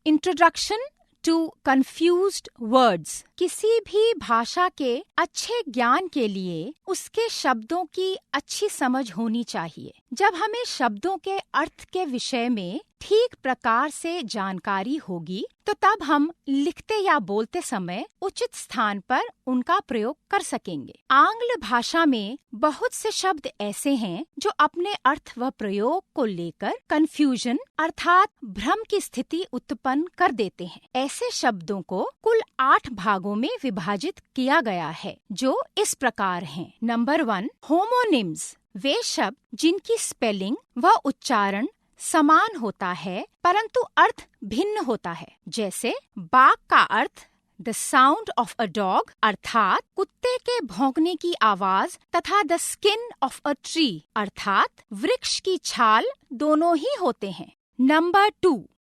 Introduction to confused words. किसी भी भाषा के अच्छे ज्ञान के लिए उसके शब्दों की अच्छी समझ होनी चाहिए। जब हमें शब्दों के अर्थ के विषय में ठीक प्रकार से जानकारी होगी तो तब हम लिखते या बोलते समय उचित स्थान पर उनका प्रयोग कर सकेंगे। आंग्ल भाषा में बहुत से शब्द ऐसे हैं जो अपने अर्थ व प्रयोग को लेकर कंफ्यूजन अर्थात भ्रम की स्थिति उत्पन्न कर देते हैं। ऐसे शब्दों को कुल 8 भागों में विभाजित किया गया है जो इस प्रकार हैं। Number 1, homonyms. वे शब्द जिनकी स्पेलिंग व उच्चारण समान होता है परंतु अर्थ भिन्न होता है। जैसे बाघ का earth the sound of a dog अर्थात कुत्ते के भौंकने की आवाज तथा the skin of a tree अर्थात वृक्ष की छाल दोनों ही होते हैं। Number 2,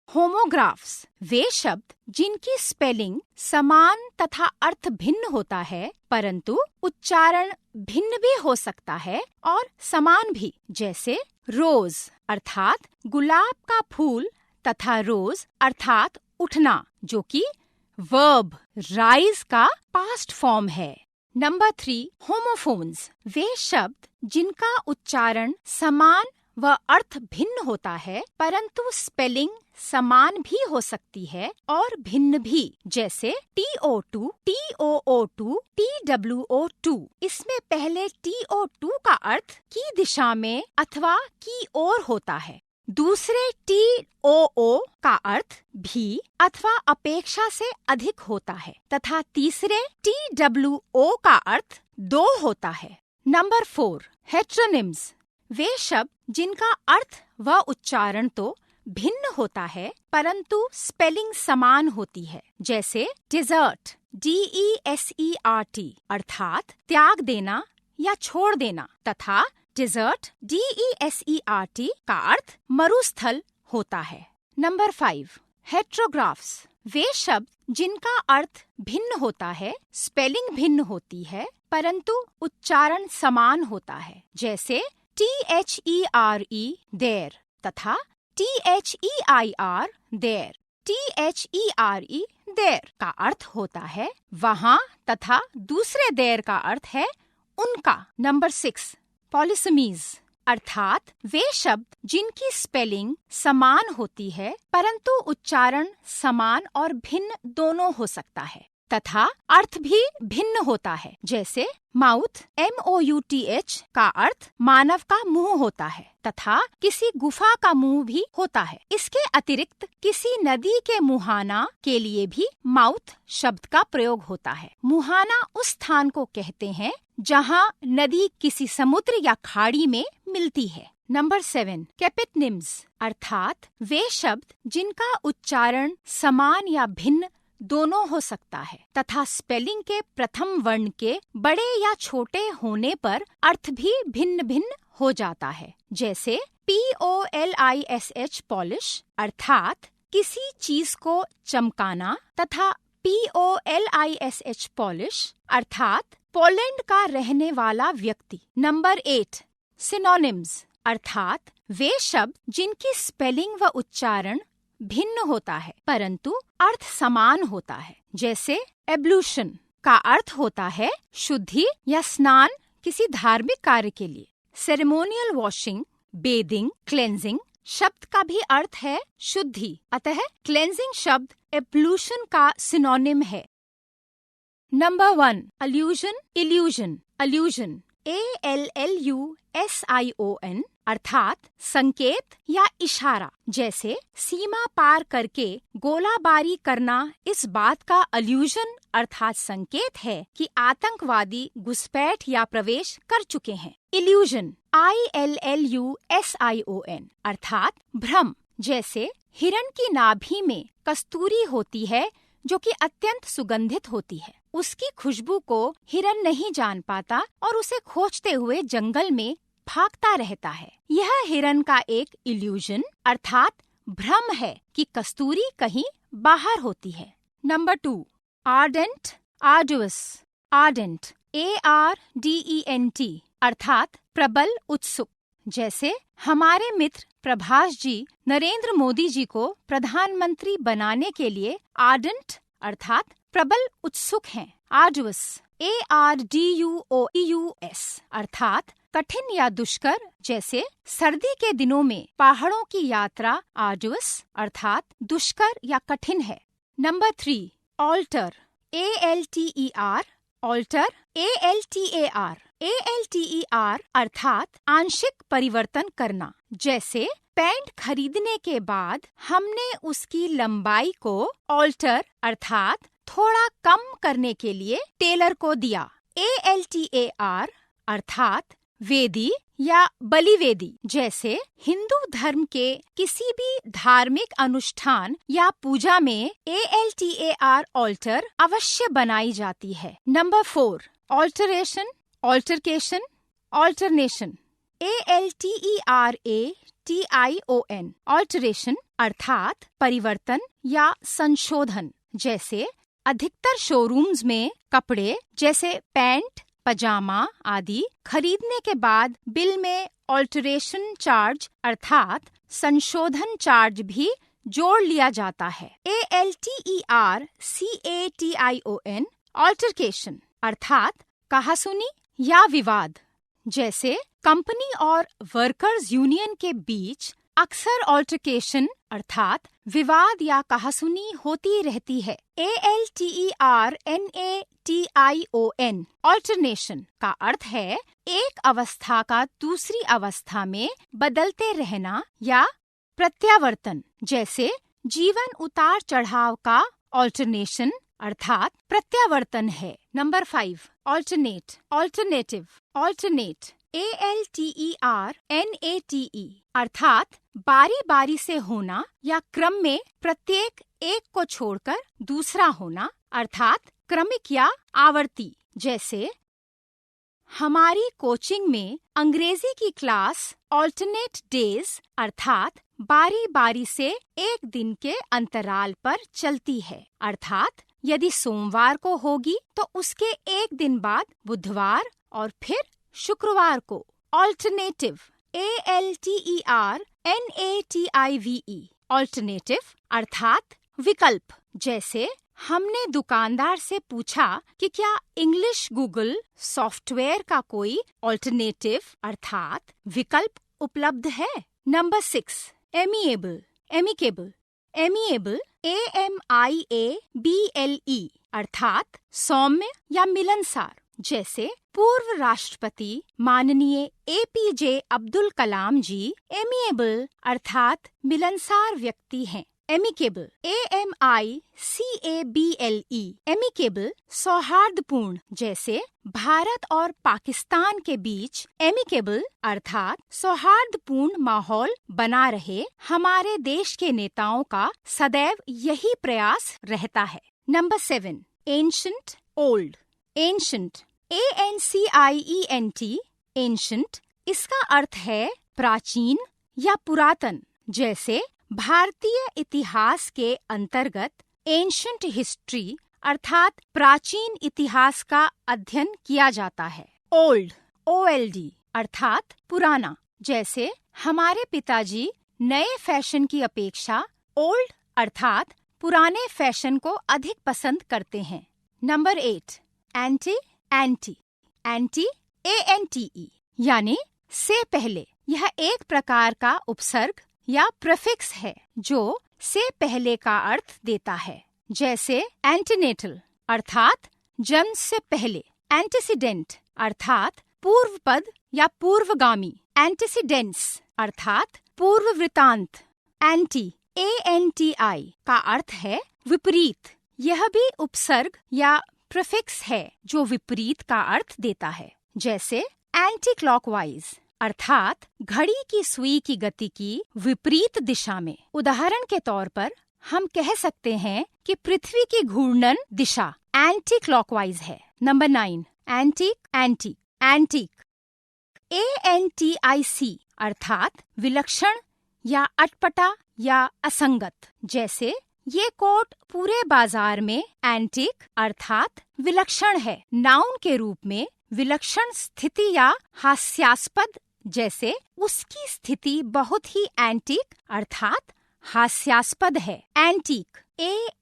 homographs. वे शब्द जिनकी स्पेलिंग समान तथा अर्थ भिन्न होता है परंतु उच्चारण भिन्न भी हो सकता है और समान भी। जैसे रोज अर्थात गुलाब का फूल तथा रोज अर्थात उठना जो कि वर्ब राइज का पास्ट फॉर्म है। Number 3, homophones. वे शब्द जिनका उच्चारण समान व अर्थ भिन्न होता है परंतु स्पेलिंग समान भी हो सकती है और भिन्न भी। जैसे TO2, TOO2, TWO2। इसमें पहले TO2 का अर्थ की दिशा में अथवा की ओर होता है। दूसरे TOO का अर्थ भी अथवा अपेक्षा से अधिक होता है तथा तीसरे TWO का अर्थ 2 होता है। नंबर 4, हेट्रोनिम्स। वे शब्द जिनका अर्थ व उच्चारण तो भिन्न होता है परंतु स्पेलिंग समान होती है। जैसे डिजर्ट DESERT अर्थात त्याग देना या छोड़ देना तथा डिजर्ट DESERT का अर्थ मरुस्थल होता है। नंबर 5, हेट्रोग्राफ्स। वे शब्द जिनका अर्थ भिन्न होता है, स्पेलिंग भिन्न होती है परंतु उच्चारण समान होता है। जैसे THERE देर तथा THEIR देर। THERE देर का अर्थ होता है वहाँ तथा दूसरे देर का अर्थ है उनका। नंबर 6, पॉलिसमीज अर्थात वे शब्द जिनकी स्पेलिंग समान होती है परंतु उच्चारण समान और भिन्न दोनों हो सकता है तथा अर्थ भी भिन्न होता है। जैसे माउथ MOUTH का अर्थ मानव का मुंह होता है तथा किसी गुफा का मुंह भी होता है। इसके अतिरिक्त किसी नदी के मुहाना के लिए भी माउथ शब्द का प्रयोग होता है। मुहाना उस स्थान को कहते हैं जहां नदी किसी समुद्र या खाड़ी में मिलती है। नंबर 7, कैपिटनिम्स अर्थात वे शब्द जिनका उच्चारण समान या भिन्न दोनों हो सकता है तथा स्पेलिंग के प्रथम वर्ण के बड़े या छोटे होने पर अर्थ भी भिन्न भिन्न हो जाता है। जैसे POLISH पॉलिश अर्थात किसी चीज को चमकाना तथा POLISH पॉलिश अर्थात पोलैंड का रहने वाला व्यक्ति। नंबर 8, सिनोनिम्स अर्थात वे शब्द जिनकी स्पेलिंग व उच्चारण भिन्न होता है परंतु अर्थ समान होता है। जैसे एब्लूशन का अर्थ होता है शुद्धि या स्नान किसी धार्मिक कार्य के लिए। सेरेमोनियल वॉशिंग, बेदिंग, क्लेंजिंग शब्द का भी अर्थ है शुद्धि, अतः क्लेंजिंग शब्द एब्लूशन का सिनोनिम है। Number 1, allusion, illusion. Allusion ALLUSION अर्थात संकेत या इशारा। जैसे सीमा पार करके गोलाबारी करना इस बात का अल्यूजन अर्थात संकेत है कि आतंकवादी घुसपैठ या प्रवेश कर चुके हैं। इल्यूजन ILLUSION अर्थात भ्रम। जैसे हिरण की नाभि में कस्तूरी होती है जो कि अत्यंत सुगंधित होती है। उसकी खुशबू को हिरण नहीं जान पाता और उसे खोजते हुए जंगल में भागता रहता है। यह हिरण का एक इल्यूजन अर्थात भ्रम है कि कस्तूरी कहीं बाहर होती है। Number 2, ardent, arduous. Ardent ARDENT अर्थात प्रबल, उत्सुक। जैसे हमारे मित्र प्रभाष जी नरेंद्र मोदी जी को प्रधानमंत्री बनाने के लिए आर्डेंट अर्थात प्रबल उत्सुक हैं। आर्डुअस ARDUOUS अर्थात कठिन या दुष्कर, जैसे सर्दी के दिनों में पहाड़ों की यात्रा आर्डुअस अर्थात दुष्कर या कठिन है। Number 3 alter ALTER alter ALTER अर्थात आंशिक परिवर्तन करना, जैसे पैंट खरीदने के बाद हमने उसकी लंबाई को ऑल्टर अर्थात थोड़ा कम करने के लिए टेलर को दिया। ALTAR अर्थात वेदी या बलिवेदी, जैसे हिंदू धर्म के किसी भी धार्मिक अनुष्ठान या पूजा में ALTAR ऑल्टर अवश्य बनाई जाती है। Number 4 alteration altercation alternation ALTERATION alteration अर्थात परिवर्तन या संशोधन, जैसे अधिकतर शोरूम्स में कपड़े जैसे पैंट पजामा आदि खरीदने के बाद बिल में ऑल्टरेशन चार्ज अर्थात संशोधन चार्ज भी जोड़ लिया जाता है। ALTERCATION ऑल्टरकेशन अर्थात कहासुनी या विवाद, जैसे कंपनी और वर्कर्स यूनियन के बीच अक्सर ऑल्टरकेशन अर्थात विवाद या कहासुनी होती रहती है। ALTERNATION ऑल्टरनेशन का अर्थ है एक अवस्था का दूसरी अवस्था में बदलते रहना या प्रत्यावर्तन, जैसे जीवन उतार चढ़ाव का ऑल्टरनेशन अर्थात प्रत्यावर्तन है। Number 5 alternate alternative alternate ALTERNATE अर्थात बारी बारी से होना या क्रम में प्रत्येक एक को छोड़कर दूसरा होना अर्थात क्रमिक या आवर्ती, जैसे हमारी कोचिंग में अंग्रेजी की क्लास ऑल्टरनेट डेज अर्थात बारी बारी से एक दिन के अंतराल पर चलती है, अर्थात यदि सोमवार को होगी तो उसके एक दिन बाद बुधवार और फिर शुक्रवार को। ऑल्टरनेटिव ALTERNATIVE ऑल्टरनेटिव अर्थात विकल्प, जैसे हमने दुकानदार से पूछा कि क्या इंग्लिश गूगल सॉफ्टवेयर का कोई ऑल्टरनेटिव अर्थात विकल्प उपलब्ध है। Number 6 amiable amicable amiable AMIABLE अर्थात सौम्य या मिलनसार, जैसे पूर्व राष्ट्रपति माननीय APJ अब्दुल कलाम जी एमिएबल अर्थात मिलनसार व्यक्ति हैं। एमिकेबल AMICABLE एमिकेबल सौहार्दपूर्ण, जैसे भारत और पाकिस्तान के बीच एमिकेबल अर्थात सौहार्दपूर्ण माहौल बना रहे हमारे देश के नेताओं का सदैव यही प्रयास रहता है। Number 7 ancient old ancient ANCIENT ancient इसका अर्थ है प्राचीन या पुरातन, जैसे भारतीय इतिहास के अंतर्गत एंशंट हिस्ट्री अर्थात प्राचीन इतिहास का अध्ययन किया जाता है। ओल्ड OLD अर्थात पुराना, जैसे हमारे पिताजी नए फैशन की अपेक्षा ओल्ड अर्थात पुराने फैशन को अधिक पसंद करते हैं। Number 8 anti anti anti ANTE यानी से पहले, यह एक प्रकार का उपसर्ग या प्रीफिक्स है जो से पहले का अर्थ देता है, जैसे एंटीनेटल अर्थात जन्म से पहले, एंटीसीडेंट अर्थात पूर्व पद या पूर्वगामी, एंटीसीडेंट्स अर्थात पूर्व वृतांत, एंटी ANTI का अर्थ है विपरीत, यह भी उपसर्ग या प्रीफिक्स है जो विपरीत का अर्थ देता है, जैसे एंटी क्लॉकवाइज अर्थात घड़ी की सुई की गति की विपरीत दिशा में। उदाहरण के तौर पर हम कह सकते हैं कि पृथ्वी की घूर्णन दिशा एंटी क्लॉकवाइज है। Number 9 antique anti antique ANTIC अर्थात विलक्षण या अटपटा या असंगत, जैसे ये कोट पूरे बाजार में एंटीक अर्थात विलक्षण है। नाउन के रूप में विलक्षण स्थिति या हास्यास्पद जैसे उसकी स्थिति बहुत ही एंटीक अर्थात हास्यास्पद है। एंटीक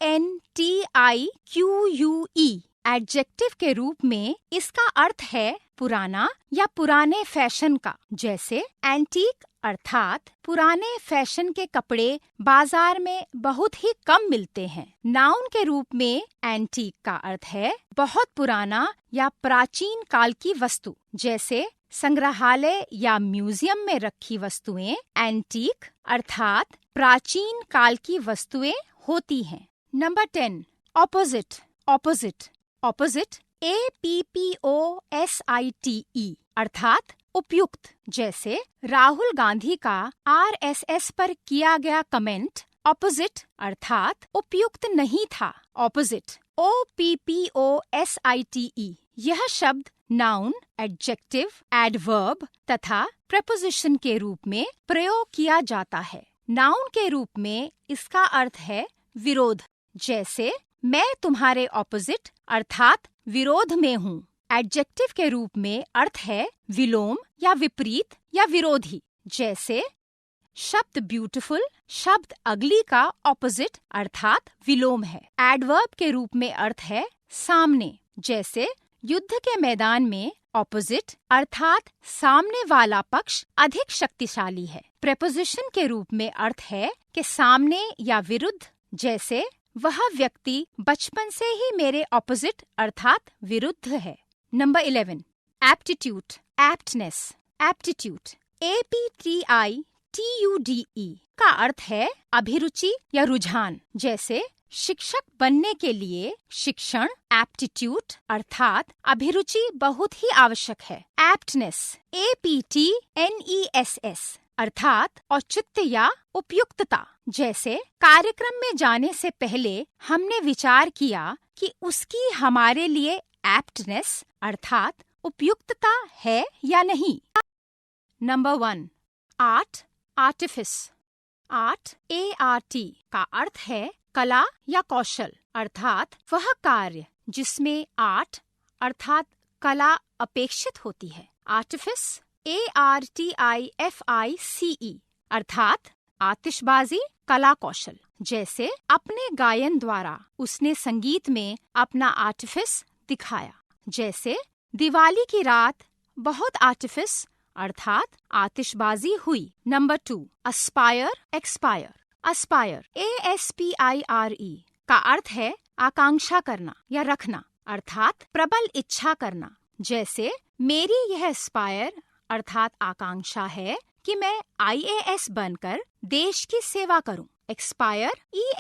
ANTIQUE एडजेक्टिव के रूप में इसका अर्थ है पुराना या पुराने फैशन का। जैसे एंटीक अर्थात पुराने फैशन के कपड़े बाजार में बहुत ही कम मिलते हैं। नाउन के रूप में एंटीक का अर्थ है बहुत पुराना या प्राचीन काल की वस्तु। जैसे संग्रहालय या म्यूजियम में रखी वस्तुएं एंटीक अर्थात प्राचीन काल की वस्तुएं होती हैं। Number 10 opposite. Opposite opposite APPOSITE अर्थात उपयुक्त। जैसे राहुल गांधी का RSS पर किया गया कमेंट ऑपोजिट अर्थात उपयुक्त नहीं था। ऑपोजिट OPPOSITE यह शब्द नाउन, एडजेक्टिव, एडवर्ब तथा प्रेपोजिशन के रूप में प्रयोग किया जाता है। नाउन के रूप में इसका अर्थ है विरोध। जैसे मैं तुम्हारे ऑपोजिट अर्थात विरोध में हूँ। एडजेक्टिव के रूप में अर्थ है विलोम या विपरीत या विरोधी। जैसे शब्द ब्यूटीफुल शब्द अगली का ऑपोजिट अर्थात विलोम है। एडवर्ब के रूप में अर्थ है सामने। जैसे युद्ध के मैदान में ऑपोजिट अर्थात सामने वाला पक्ष अधिक शक्तिशाली है। प्रेपोजिशन के रूप में अर्थ है कि सामने या विरुद्ध। जैसे वह व्यक्ति बचपन से ही मेरे ऑपोजिट अर्थात विरुद्ध है। Number 11 aptitude aptness. Aptitude APTITUDE का अर्थ है अभिरुचि या रुझान। जैसे शिक्षक बनने के लिए शिक्षण एप्टीट्यूड अर्थात अभिरुचि बहुत ही आवश्यक है। एप्टनेस APTNESS अर्थात औचित्य या उपयुक्तता। जैसे कार्यक्रम में जाने से पहले हमने विचार किया कि उसकी हमारे लिए एप्टनेस अर्थात उपयुक्तता है या नहीं। Number 1 art artifice. Art ART का अर्थ है कला या कौशल अर्थात वह कार्य जिसमें आर्ट अर्थात कला अपेक्षित होती है। आर्टिफिस ARTIFICE अर्थात आतिशबाजी कला कौशल। जैसे अपने गायन द्वारा उसने संगीत में अपना आर्टिफिस दिखाया। जैसे दिवाली की रात बहुत आर्टिफिस अर्थात आतिशबाजी हुई। Number 2 aspire expire. Aspire ASPIRE का अर्थ है आकांक्षा करना या रखना अर्थात प्रबल इच्छा करना। जैसे मेरी यह अस्पायर अर्थात आकांक्षा है कि मैं IAS बनकर देश की सेवा करूं। एक्सपायर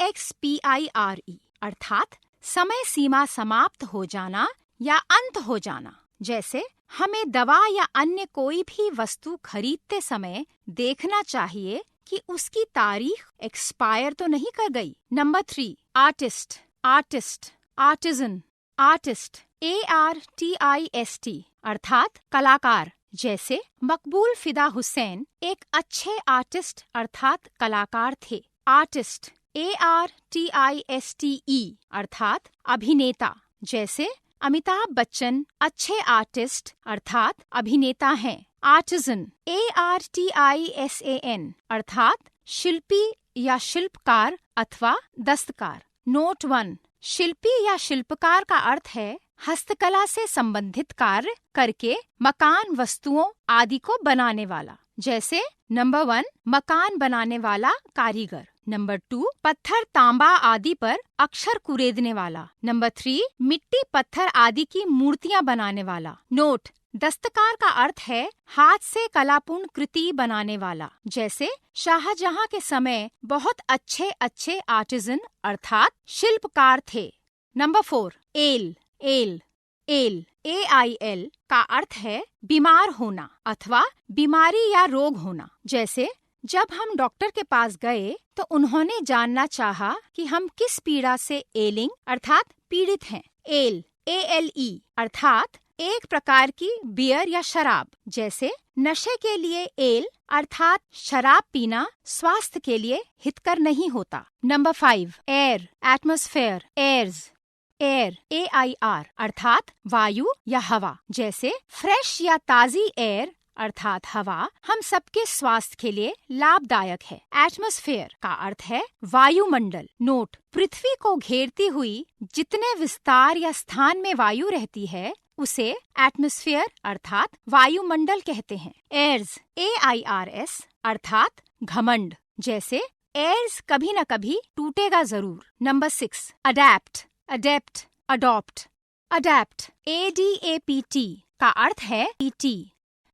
EXPIRE अर्थात समय सीमा समाप्त हो जाना या अंत हो जाना। जैसे हमें दवा या अन्य कोई भी वस्तु खरीदते समय देखना चाहिए कि उसकी तारीख एक्सपायर तो नहीं कर गई। Number 3 artist artist artisan. Artist ARTIST अर्थात कलाकार। जैसे मकबूल फिदा हुसैन एक अच्छे आर्टिस्ट अर्थात कलाकार थे। आर्टिस्ट ARTISTE अर्थात अभिनेता। जैसे अमिताभ बच्चन अच्छे आर्टिस्ट अर्थात अभिनेता हैं। आर्टिजन ARTISAN अर्थात शिल्पी या शिल्पकार अथवा दस्तकार। नोट 1 शिल्पी या शिल्पकार का अर्थ है हस्तकला से संबंधित कार्य करके मकान वस्तुओं आदि को बनाने वाला। जैसे नंबर 1 मकान बनाने वाला कारीगर। नंबर 2 पत्थर तांबा आदि पर अक्षर कुरेदने वाला। नंबर 3 मिट्टी पत्थर आदि की मूर्तियां बनाने वाला। नोट दस्तकार का अर्थ है हाथ से कलापूर्ण कृति बनाने वाला। जैसे शाहजहां के समय बहुत अच्छे अच्छे आर्टिजन अर्थात शिल्पकार थे। Number 4 L L L AIL का अर्थ है बीमार होना अथवा बीमारी या रोग होना। जैसे जब हम डॉक्टर के पास गए तो उन्होंने जानना चाहा कि हम किस पीड़ा से एलिंग अर्थात पीड़ित हैं। एल ALE अर्थात एक प्रकार की बियर या शराब। जैसे नशे के लिए एल अर्थात शराब पीना स्वास्थ्य के लिए हितकर नहीं होता। Number 5 air atmosphere airs air AIR अर्थात वायु या हवा। जैसे फ्रेश या ताजी एयर अर्थात हवा हम सबके स्वास्थ्य के लिए लाभदायक है। एटमॉस्फेयर का अर्थ है वायुमंडल। नोट, पृथ्वी को घेरती हुई जितने विस्तार या स्थान में वायु रहती है उसे एटमॉस्फेयर अर्थात वायुमंडल कहते हैं। एयर्स, AIRS अर्थात घमंड। जैसे एयर्स कभी न कभी टूटेगा जरूर। Number 6, adapt, adapt, adopt. Adapt, ADAPT का अर्थ है PT,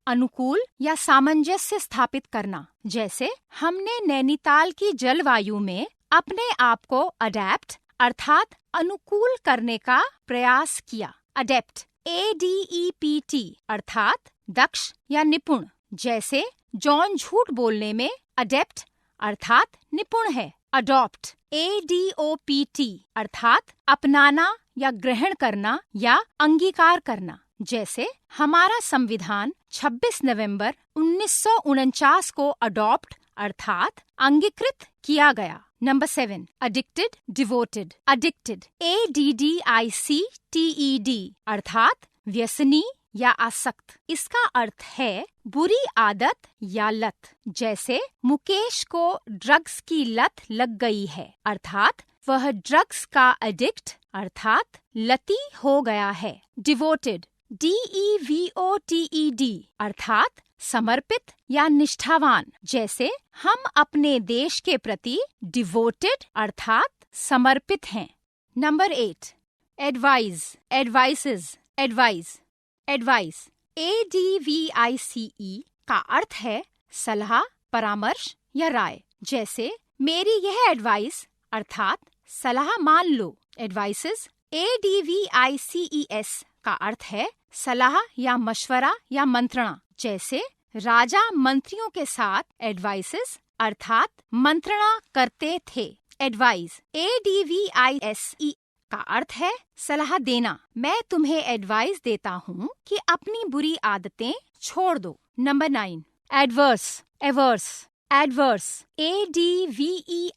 अनुकूल या सामंजस्य स्थापित करना। जैसे हमने नैनीताल की जलवायु में अपने आप को अडैप्ट अर्थात अनुकूल करने का प्रयास किया। अडेप्ट, ADEPT अर्थात दक्ष या निपुण। जैसे जॉन झूठ बोलने में अडेप्ट अर्थात निपुण है। अडॉप्ट, ADOPT अर्थात अपनाना या ग्रहण करना या अंगीकार करना। जैसे हमारा संविधान 26 नवंबर 1949 को अडॉप्ट अर्थात अंगीकृत किया गया। Number 7, addicted, devoted. Addicted, ADDICTED अर्थात व्यसनी या आसक्त। इसका अर्थ है बुरी आदत या लत। जैसे मुकेश को ड्रग्स की लत लग गई है अर्थात वह ड्रग्स का एडिक्ट अर्थात लती हो गया है। डिवोटेड, DEVOTED अर्थात समर्पित या निष्ठावान। जैसे हम अपने देश के प्रति डिवोटेड अर्थात समर्पित हैं। Number 8, advise, advices, advice. Advice, ADVICE का अर्थ है सलाह, परामर्श या राय। जैसे मेरी यह एडवाइस अर्थात सलाह मान लो। एडवाइसेस, ADVICES का अर्थ है सलाह या मशवरा या मंत्रणा। जैसे राजा मंत्रियों के साथ एडवाइसेस अर्थात मंत्रणा करते थे। एडवाइस, ADVISE का अर्थ है सलाह देना। मैं तुम्हें एडवाइस देता हूँ कि अपनी बुरी आदतें छोड़ दो। Number 9, adverse, averse. Adverse, ADVERSE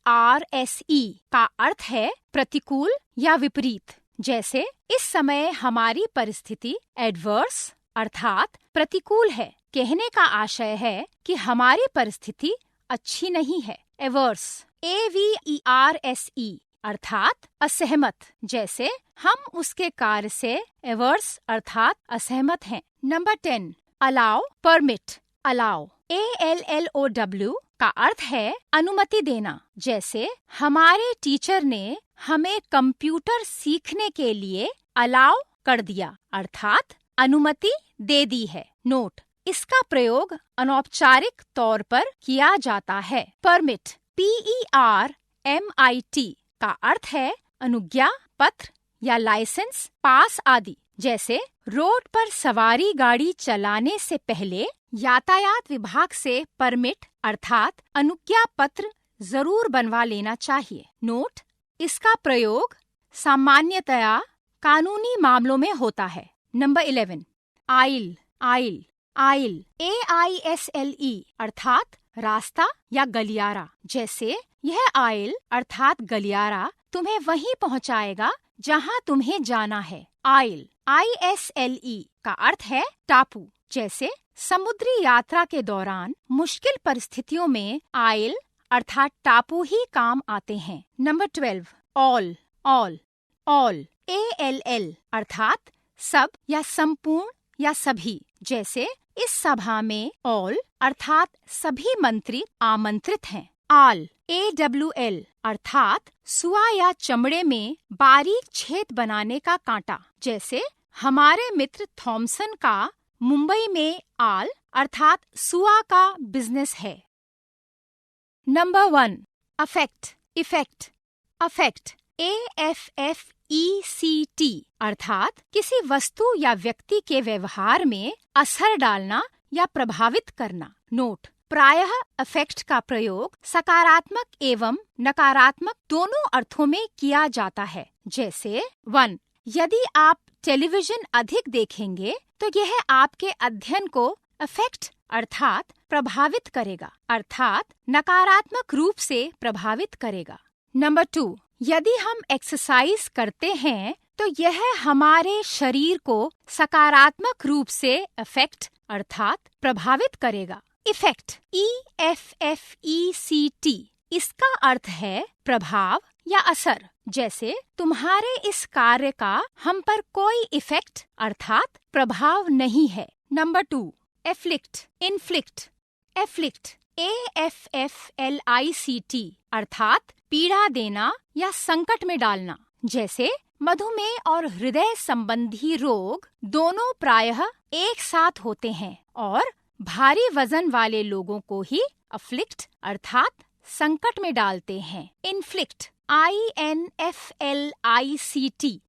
का अर्थ है प्रतिकूल या विपरीत। जैसे इस समय हमारी परिस्थिति एडवर्स अर्थात प्रतिकूल है। कहने का आशय है कि हमारी परिस्थिति अच्छी नहीं है। एवर्स, AVERSE अर्थात असहमत। जैसे हम उसके कार्य से एवर्स अर्थात असहमत हैं। Number 10, allow, permit. Allow, ALLOW का अर्थ है अनुमति देना। जैसे हमारे टीचर ने हमें कंप्यूटर सीखने के लिए अलाउ कर दिया अर्थात अनुमति दे दी है। नोट, इसका प्रयोग अनौपचारिक तौर पर किया जाता है। परमिट, PERMIT का अर्थ है अनुज्ञा पत्र या लाइसेंस, पास आदि। जैसे रोड पर सवारी गाड़ी चलाने से पहले यातायात विभाग से परमिट अर्थात अनुज्ञा पत्र जरूर बनवा लेना चाहिए। नोट, इसका प्रयोग सामान्यतया कानूनी मामलों में होता है। नंबर 11, आइल, आइल, आइल, AISLE अर्थात रास्ता या गलियारा। जैसे यह आइल अर्थात गलियारा तुम्हें वहीं पहुंचाएगा जहां तुम्हें जाना है। आइल, ISLE का अर्थ है टापू। जैसे समुद्री यात्रा के दौरान मुश्किल परिस्थितियों में आइल अर्थात टापू ही काम आते हैं। Number 12, all, all, all, ALL अर्थात सब या संपूर्ण या सभी। जैसे इस सभा में ऑल अर्थात सभी मंत्री आमंत्रित हैं। आल, AWL अर्थात सुआ या चमड़े में बारीक छेद बनाने का कांटा। जैसे हमारे मित्र थॉमसन का मुंबई में आल अर्थात सुआ का बिजनेस है। Number 1, affect, effect. Affect, AFFECT अर्थात किसी वस्तु या व्यक्ति के व्यवहार में असर डालना या प्रभावित करना। नोट, प्रायः अफेक्ट का प्रयोग सकारात्मक एवं नकारात्मक दोनों अर्थों में किया जाता है। जैसे 1, यदि आप टेलीविजन अधिक देखेंगे तो यह आपके अध्ययन को अफेक्ट अर्थात प्रभावित करेगा अर्थात नकारात्मक रूप से प्रभावित करेगा। नंबर 2, यदि हम एक्सरसाइज करते हैं तो यह हमारे शरीर को सकारात्मक रूप से अफेक्ट अर्थात प्रभावित करेगा। इफेक्ट, EFFECT, इसका अर्थ है प्रभाव या असर। जैसे तुम्हारे इस कार्य का हम पर कोई इफेक्ट अर्थात प्रभाव नहीं है। Number 2, afflict, inflict. Afflict, AFFLICT, अर्थात पीड़ा देना या संकट में डालना। जैसे मधुमेह और हृदय संबंधी रोग दोनों प्रायः एक साथ होते हैं और भारी वजन वाले लोगों को ही अफ्लिक्ट अर्थात संकट में डालते हैं। इन्फ्लिक्ट, INFLICT,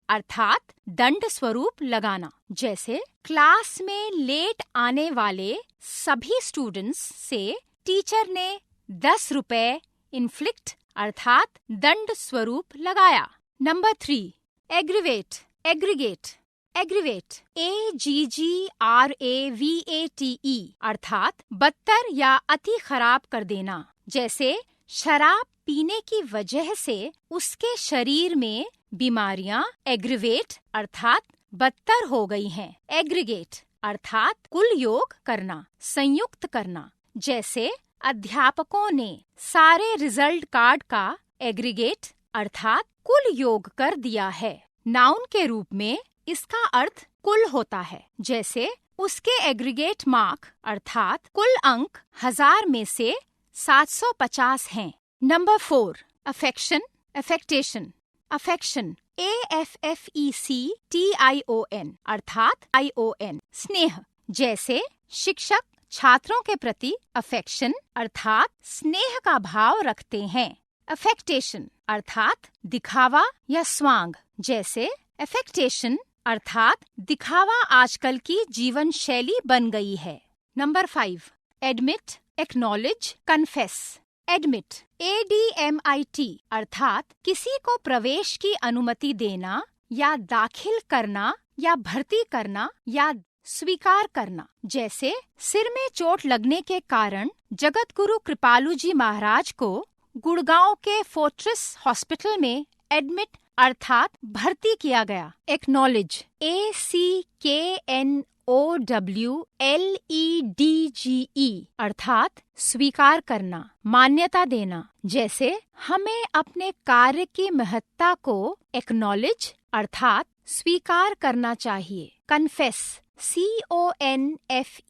अर्थात दंड स्वरूप लगाना। जैसे क्लास में लेट आने वाले सभी स्टूडेंट्स से टीचर ने 10 रुपए इन्फ्लिक्ट अर्थात दंड स्वरूप लगाया। Number 3, aggravate, aggregate. Aggravate, AGGRAVATE, अर्थात बदतर या अति खराब कर देना। जैसे शराब पीने की वजह से उसके शरीर में बीमारियां एग्रीवेट अर्थात बदतर हो गई हैं। एग्रीगेट अर्थात कुल योग करना, संयुक्त करना। जैसे अध्यापकों ने सारे रिजल्ट कार्ड का एग्रीगेट अर्थात कुल योग कर दिया है। नाउन के रूप में इसका अर्थ कुल होता है। जैसे उसके एग्रीगेट मार्क अर्थात कुल अंक 1000 में से 750 हैं। Number 4, affection, affectation. Affection, AFFECTION, अर्थात ION, स्नेह। जैसे शिक्षक छात्रों के प्रति अफेक्शन अर्थात स्नेह का भाव रखते हैं। अफेक्टेशन अर्थात दिखावा या स्वांग। जैसे अफेक्टेशन अर्थात दिखावा आजकल की जीवन शैली बन गई है। Number 5, admit, acknowledge, confess. Admit, ADMIT, अर्थात किसी को प्रवेश की अनुमति देना या दाखिल करना या भर्ती करना या स्वीकार करना। जैसे सिर में चोट लगने के कारण जगतगुरु कृपालू जी महाराज को गुड़गांव के फोर्ट्रेस हॉस्पिटल में एडमिट अर्थात भर्ती किया गया। एक्नॉलेज, ACKNOWLEDGE, अर्थात स्वीकार करना, मान्यता देना। जैसे हमें अपने कार्य की महत्ता को एक्नॉलेज अर्थात स्वीकार करना चाहिए। कन्फेस, CONFESS,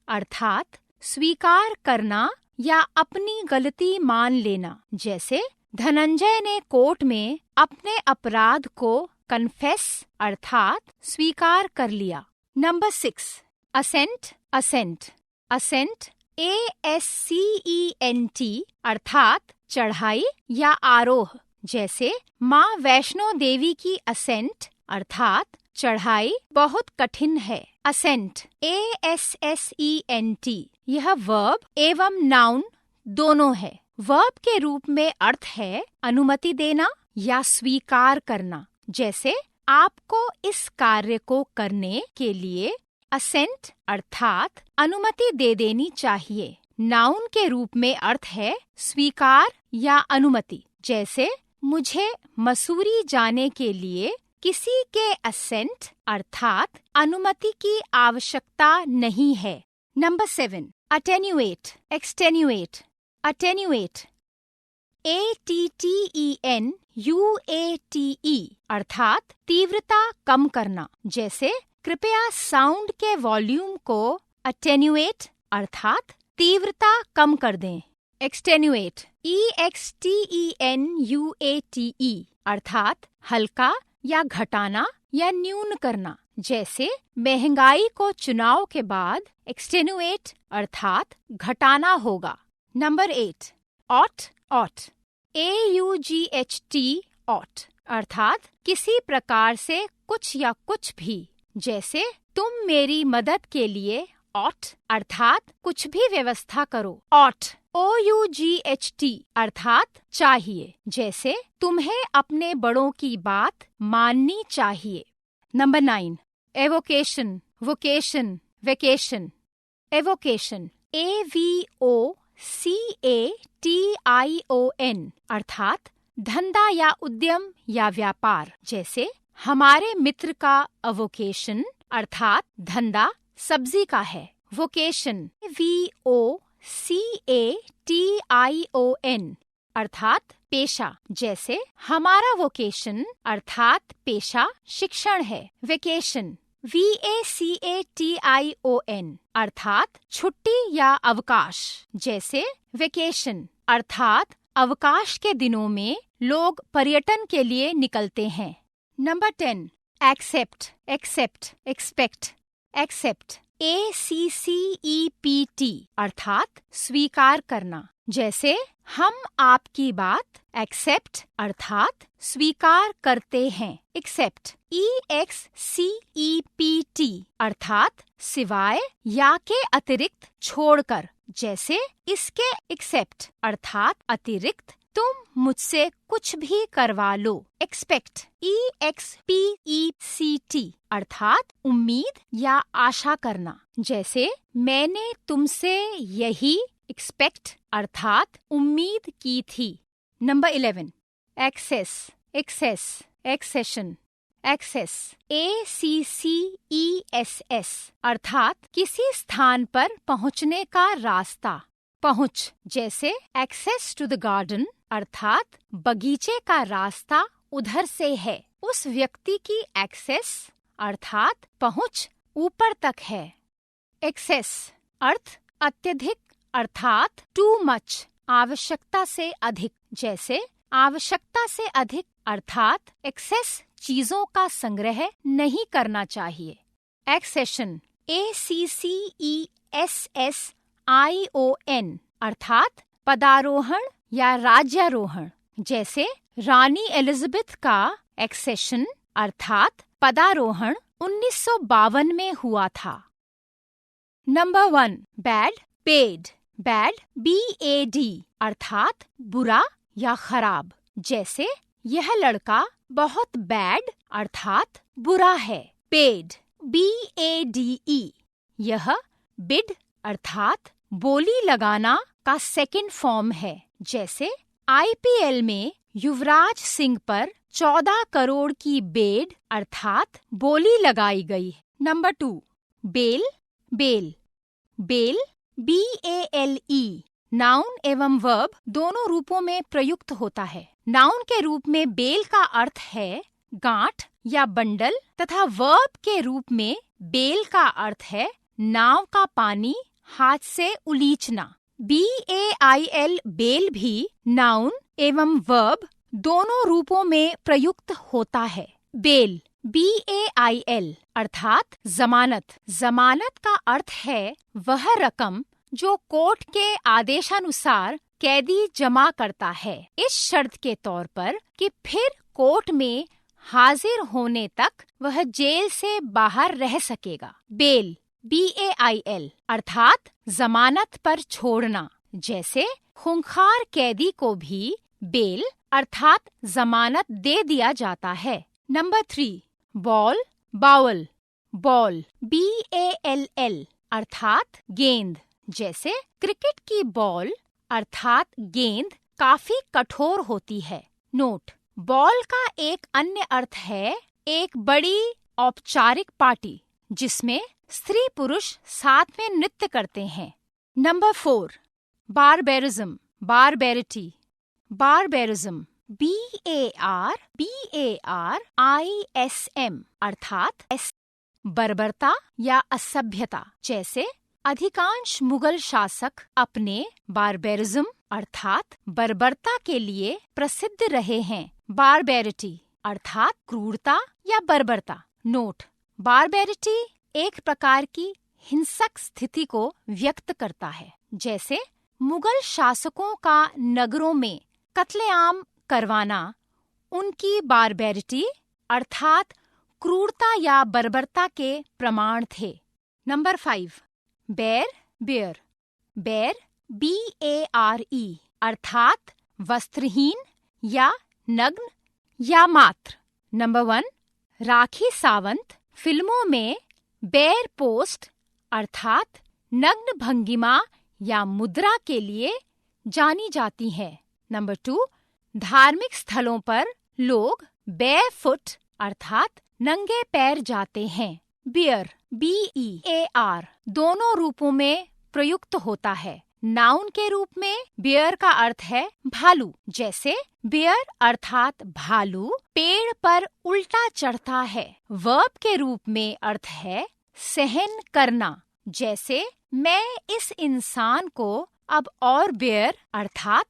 अर्थात स्वीकार करना या अपनी गलती मान लेना। जैसे धनंजय ने कोर्ट में अपने अपराध को कन्फेस अर्थात स्वीकार कर लिया। Number 6, ascent, ascent. Ascent, ASCENT, अर्थात चढ़ाई या आरोह। जैसे माँ वैष्णो देवी की असेंट अर्थात चढ़ाई बहुत कठिन है। असेंट, ASSENT, यह वर्ब एवं नाउन दोनों है। वर्ब के रूप में अर्थ है अनुमति देना या स्वीकार करना। जैसे आपको इस कार्य को करने के लिए असेंट अर्थात अनुमति दे देनी चाहिए। नाउन के रूप में अर्थ है स्वीकार या अनुमति। जैसे मुझे मसूरी जाने के लिए किसी के असेंट अर्थात अनुमति की आवश्यकता नहीं है। नंबर 7, अटेन्युएट, एक्सटेन्युएट। अटेन्युएट, ATTENUATE, अर्थात तीव्रता कम करना। जैसे कृपया साउंड के वॉल्यूम को अटेन्युएट अर्थात तीव्रता कम कर दें। एक्सटेन्युएट, EXTENUATE, अर्थात हल्का या घटाना या न्यून करना। जैसे महंगाई को चुनाव के बाद एक्सटेन्युएट अर्थात घटाना होगा। Number 8, aught, aught, AUGHT, aught, अर्थात किसी प्रकार से कुछ या कुछ भी। जैसे तुम मेरी मदद के लिए ऑट अर्थात कुछ भी व्यवस्था करो। ऑट, OUGHT, अर्थात चाहिए। जैसे तुम्हें अपने बड़ों की बात माननी चाहिए। Number 9, avocation, vocation, vacation. Avocation, AVOCATION, अर्थात धंधा या उद्यम या व्यापार। जैसे हमारे मित्र का अवोकेशन अर्थात धंधा सब्जी का है। वोकेशन VOCATION अर्थात पेशा। जैसे हमारा वोकेशन अर्थात पेशा शिक्षण है। वेकेशन VACATION अर्थात छुट्टी या अवकाश। जैसे वेकेशन अर्थात अवकाश के दिनों में लोग पर्यटन के लिए निकलते हैं। Number 10 accept, accept, expect, accept ACCEPT अर्थात स्वीकार करना। जैसे हम आपकी बात एक्सेप्ट अर्थात स्वीकार करते हैं। एक्सेप्ट EXCEPT अर्थात सिवाय या के अतिरिक्त छोड़कर। जैसे इसके एक्सेप्ट अर्थात अतिरिक्त तुम मुझसे कुछ भी करवा लो। एक्सपेक्ट EXPECT अर्थात उम्मीद या आशा करना। जैसे मैंने तुमसे यही एक्सपेक्ट अर्थात उम्मीद की थी। Number 11 access, access, accession, access ACCESS अर्थात किसी स्थान पर पहुँचने का रास्ता, पहुँच। जैसे एक्सेस टू द गार्डन अर्थात बगीचे का रास्ता उधर से है। उस व्यक्ति की एक्सेस अर्थात पहुँच ऊपर तक है। एक्सेस अर्थ अत्यधिक अर्थात टू मच, आवश्यकता से अधिक। जैसे आवश्यकता से अधिक अर्थात एक्सेस चीजों का संग्रह नहीं करना चाहिए। एक्सेशन ACCESSION अर्थात पदारोहण या राज्यारोहण। जैसे रानी एलिजाबेथ का एक्सेशन अर्थात पदारोहण 1952 में हुआ था। Number 1 bad, paid, bad BAD अर्थात बुरा या खराब। जैसे यह लड़का बहुत बैड अर्थात बुरा है। पेड BADE यह बिड अर्थात बोली लगाना का सेकंड फॉर्म है। जैसे IPL में युवराज सिंह पर 14 करोड़ की बेड अर्थात बोली लगाई गई। Number 2 bale, bale, bale BALE noun एवं वर्ब दोनों रूपों में प्रयुक्त होता है। नाउन के रूप में बेल का अर्थ है गांठ या बंडल तथा वर्ब के रूप में बेल का अर्थ है नाव का पानी हाथ से उलीचना। BAIL बेल भी नाउन एवं वर्ब दोनों रूपों में प्रयुक्त होता है। बेल BAIL अर्थात जमानत। जमानत का अर्थ है वह रकम जो कोर्ट के आदेशानुसार कैदी जमा करता है, इस शर्त के तौर पर कि फिर कोर्ट में हाजिर होने तक वह जेल से बाहर रह सकेगा। बेल BAIL अर्थात जमानत पर छोड़ना। जैसे खूंखार कैदी को भी बेल अर्थात जमानत दे दिया जाता है। Number 3 ball, bowl, ball BALL अर्थात गेंद। जैसे क्रिकेट की बॉल अर्थात गेंद काफी कठोर होती है। नोट बॉल का एक अन्य अर्थ है एक बड़ी औपचारिक पार्टी जिसमें स्त्री पुरुष साथ में नृत्य करते हैं। नंबर 4 बारबेरिज्म, बारबेरिटी, बारबेरिज्म BARBARISM अर्थात बर्बरता या असभ्यता। जैसे अधिकांश मुगल शासक अपने बारबेरिज्म अर्थात बर्बरता के लिए प्रसिद्ध रहे हैं। बारबेरिटी अर्थात क्रूरता या बर्बरता। नोट बारबेरिटी एक प्रकार की हिंसक स्थिति को व्यक्त करता है। जैसे मुगल शासकों का नगरों में कत्लेआम करवाना उनकी बारबेरिटी अर्थात क्रूरता या बर्बरता के प्रमाण थे। नंबर 5 बेर, बेयर, बेर BARE अर्थात वस्त्रहीन या नग्न या मात्र। नंबर 1 राखी सावंत फिल्मों में बेर पोस्ट अर्थात नग्न भंगिमा या मुद्रा के लिए जानी जाती है। नंबर 2 धार्मिक स्थलों पर लोग बेयरफुट अर्थात नंगे पैर जाते हैं। बियर BEAR दोनों रूपों में प्रयुक्त होता है। नाउन के रूप में बेयर का अर्थ है भालू, जैसे बेयर अर्थात भालू पेड़ पर उल्टा चढ़ता है। वर्ब के रूप में अर्थ है सहन करना, जैसे मैं इस इंसान को अब और बेयर अर्थात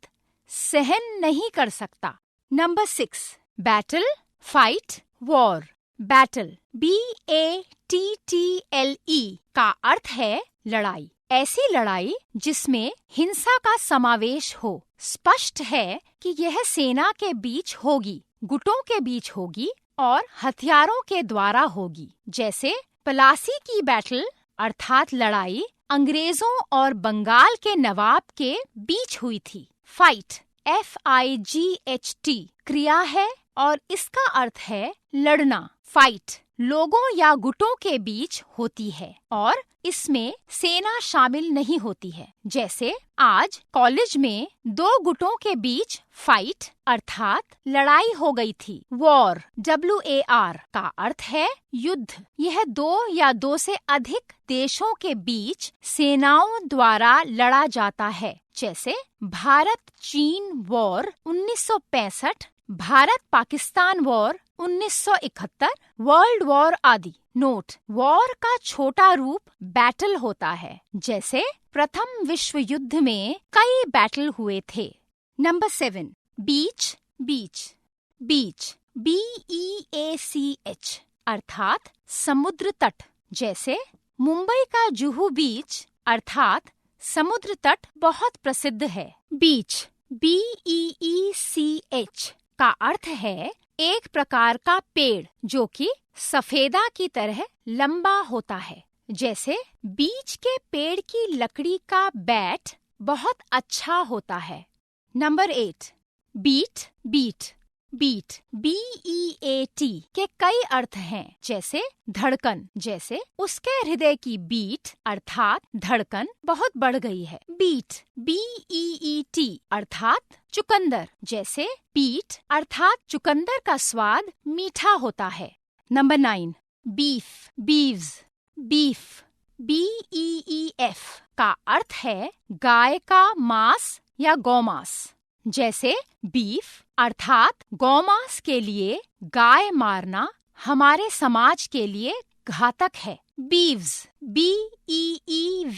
सहन नहीं कर सकता। Number 6, battle, fight, war. Battle BATTLE का अर्थ है लड़ाई। ऐसी लड़ाई जिसमें हिंसा का समावेश हो। स्पष्ट है कि यह सेना के बीच होगी, गुटों के बीच होगी और हथियारों के द्वारा होगी, जैसे पलासी की बैटल अर्थात लड़ाई अंग्रेजों और बंगाल के नवाब के बीच हुई थी। फाइट FIGHT क्रिया है और इसका अर्थ है लड़ना। फाइट लोगों या गुटों के बीच होती है और इसमें सेना शामिल नहीं होती है, जैसे आज कॉलेज में 2 गुटों के बीच फाइट अर्थात लड़ाई हो गई थी। वॉर WAR का अर्थ है युद्ध। यह 2 या 2 से अधिक देशों के बीच सेनाओं द्वारा लड़ा जाता है, जैसे भारत चीन war 1965, Bharat Pakistan war 1971, world war आदि। नोट, वॉर का छोटा रूप बैटल होता है, जैसे प्रथम विश्व युद्ध में कई बैटल हुए थे। नंबर 7, बीच, बीच, बीच BEACH अर्थात समुद्र तट, जैसे मुंबई का जुहू बीच अर्थात समुद्र तट बहुत प्रसिद्ध है। बीच BEECH का अर्थ है एक प्रकार का पेड़ जो कि सफेदा की तरह लंबा होता है, जैसे बीच के पेड़ की लकड़ी का बैट बहुत अच्छा होता है। Number 8, beat, beat, beat BEAT के कई अर्थ हैं, जैसे धड़कन, जैसे उसके हृदय की बीट अर्थात धड़कन बहुत बढ़ गई है। बीट BEET अर्थात चुकंदर, जैसे बीट अर्थात चुकंदर का स्वाद मीठा होता है। नंबर 9, बीफ, बीव्स, बीफ BEEF का अर्थ है गाय का मांस या गौमांस, जैसे बीफ अर्थात गौमांस के लिए गाय मारना हमारे समाज के लिए घातक है। बीव्स BEEVES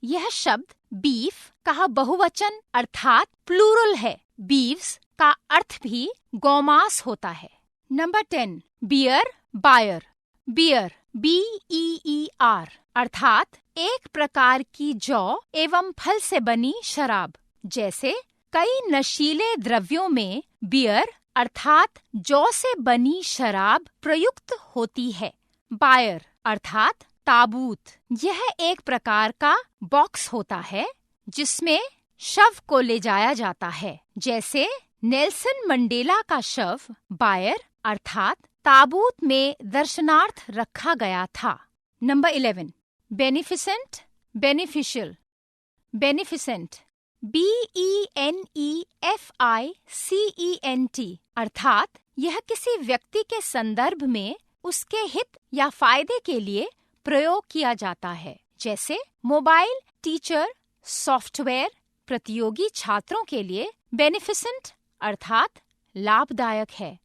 यह शब्द बीफ का बहुवचन अर्थात प्लूरल है। बीव्स का अर्थ भी गौमांस होता है। Number 10, beer, buyer, beer BEER अर्थात एक प्रकार की जौ एवं फल से बनी शराब, जैसे कई नशीले द्रव्यों में बियर अर्थात जौ से बनी शराब प्रयुक्त होती है। बायर अर्थात ताबूत, यह एक प्रकार का बॉक्स होता है जिसमें शव को ले जाया जाता है, जैसे नेल्सन मंडेला का शव बायर अर्थात ताबूत में दर्शनार्थ रखा गया था। Number 11, beneficent, beneficial, beneficent BENEFICENT अर्थात यह किसी व्यक्ति के संदर्भ में उसके हित या फायदे के लिए प्रयोग किया जाता है, जैसे मोबाइल टीचर सॉफ्टवेयर प्रतियोगी छात्रों के लिए बेनिफिसेंट अर्थात लाभदायक है।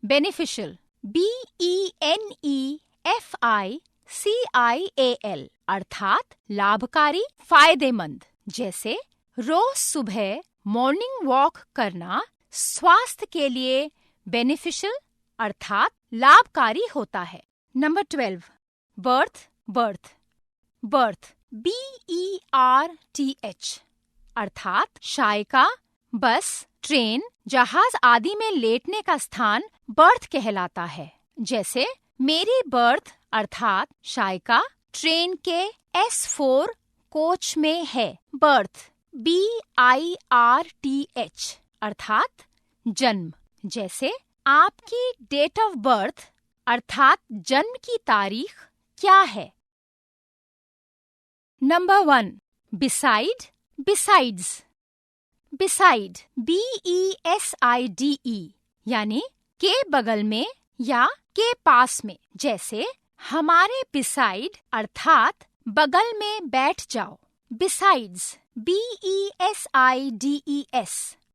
बेनिफिशियल BENEFICIAL अर्थात लाभकारी फायदेमंद, जैसे रोज सुबह मॉर्निंग वॉक करना स्वास्थ्य के लिए बेनिफिशियल अर्थात लाभकारी होता है। Number 12, birth, birth, birth BERTH अर्थात शायका, बस, ट्रेन, जहाज आदि में लेटने का स्थान बर्थ कहलाता है, जैसे मेरी बर्थ अर्थात शायका ट्रेन के S4 कोच में है। बर्थ BIRTH अर्थात जन्म, जैसे आपकी डेट ऑफ बर्थ अर्थात जन्म की तारीख क्या है। Number 1, beside, besides, beside BESIDE यानी के बगल में या के पास में, जैसे हमारे बिसाइड अर्थात बगल में बैठ जाओ। बिसाइड्स BESIDES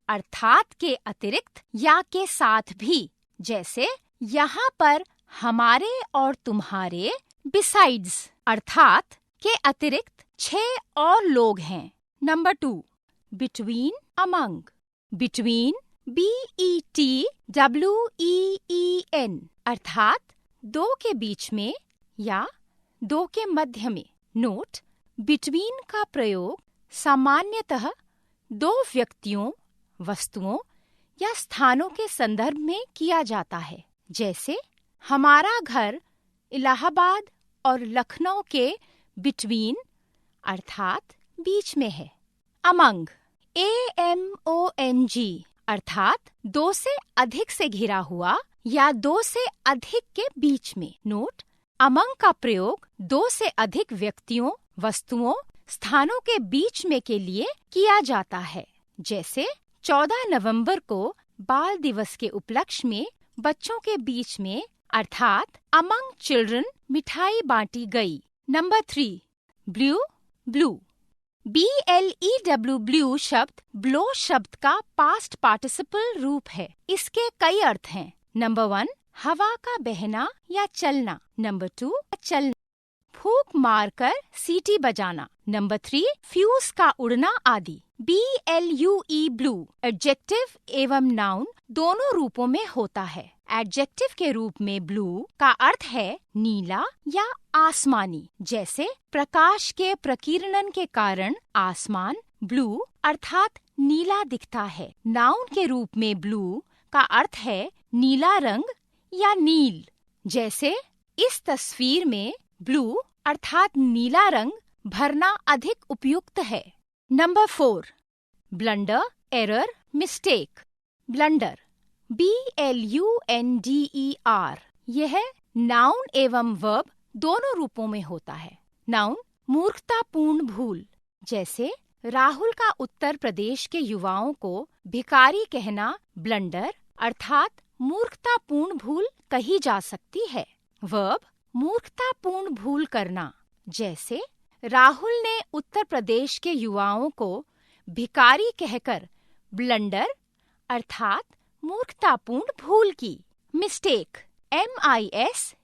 अर्थात के अतिरिक्त या के साथ भी, जैसे यहाँ पर हमारे और तुम्हारे बिसाइड्स अर्थात के अतिरिक्त 6 और लोग हैं। Number 2, between among. Between BETWEEN अर्थात दो के बीच में या दो के मध्य में। नोट, बिटवीन का प्रयोग सामान्यतः दो व्यक्तियों, वस्तुओं या स्थानों के संदर्भ में किया जाता है, जैसे हमारा घर इलाहाबाद और लखनऊ के बिटवीन अर्थात बीच में है। अमंग AMONG अर्थात दो से अधिक से घिरा हुआ या दो से अधिक के बीच में। नोट, अमंग का प्रयोग दो से अधिक व्यक्तियों, वस्तुओं, स्थानों के बीच में के लिए किया जाता है, जैसे 14 नवंबर को बाल दिवस के उपलक्ष्य में बच्चों के बीच में अर्थात अमंग चिल्ड्रन मिठाई बांटी गई। Number 3, blue blue. BLEW blue शब्द ब्लो शब्द का पास्ट पार्टिसिपल रूप है। इसके कई अर्थ हैं। नंबर 1, हवा का बहना या चलना। नंबर 2, चलना, फूंक मारकर सीटी बजाना। नंबर 3, फ्यूज का उड़ना आदि। BLUE ब्लू एडजेक्टिव एवं नाउन दोनों रूपों में होता है। एडजेक्टिव के रूप में ब्लू का अर्थ है नीला या आसमानी, जैसे प्रकाश के प्रकीर्णन के कारण आसमान ब्लू अर्थात नीला दिखता है। नाउन के रूप में ब्लू का अर्थ है नीला रंग या नील, जैसे इस तस्वीर में ब्लू अर्थात नीला रंग भरना अधिक उपयुक्त है। Number 4, blunder, error, mistake. Blunder BLUNDER यह नाउन एवं वर्ब दोनों रूपों में होता है। नाउन मूर्खतापूर्ण भूल, जैसे राहुल का उत्तर प्रदेश के युवाओं को भिखारी कहना ब्लंडर अर्थात मूर्खतापूर्ण भूल कही जा सकती है। वर्ब मूर्खतापूर्ण भूल करना, जैसे राहुल ने उत्तर प्रदेश के युवाओं को भिखारी कहकर ब्लंडर अर्थात मूर्खतापूर्ण भूल की। मिस्टेक MISTAKE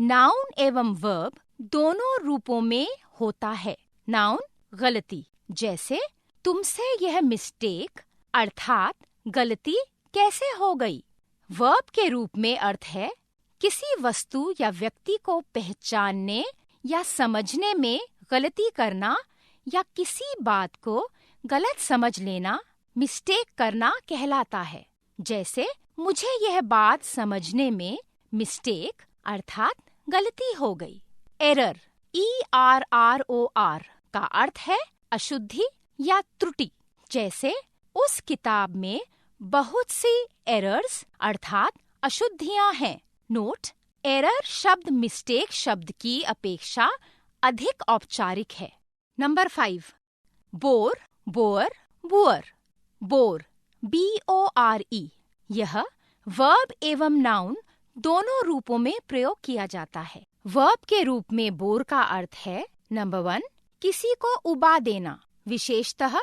नाउन एवं वर्ब दोनों रूपों में होता है। नाउन गलती, जैसे तुमसे यह मिस्टेक अर्थात गलती कैसे हो गई। वर्ब के रूप में अर्थ है किसी वस्तु या व्यक्ति को पहचानने या समझने में गलती करना या किसी बात को गलत समझ लेना मिस्टेक करना कहलाता है। जैसे मुझे यह बात समझने में मिस्टेक अर्थात गलती हो गई। एरर ERROR का अर्थ है अशुद्धि या त्रुटि, जैसे उस किताब में बहुत सी एरर्स अर्थात अशुद्धियां हैं। नोट, एरर शब्द मिस्टेक शब्द की अपेक्षा अधिक औपचारिक है। Number 5, bore, boar, boor. Bore BORE यह वर्ब एवं नाउन दोनों रूपों में प्रयोग किया जाता है। वर्ब के रूप में बोर का अर्थ है नंबर 1, किसी को उबा देना, विशेषतः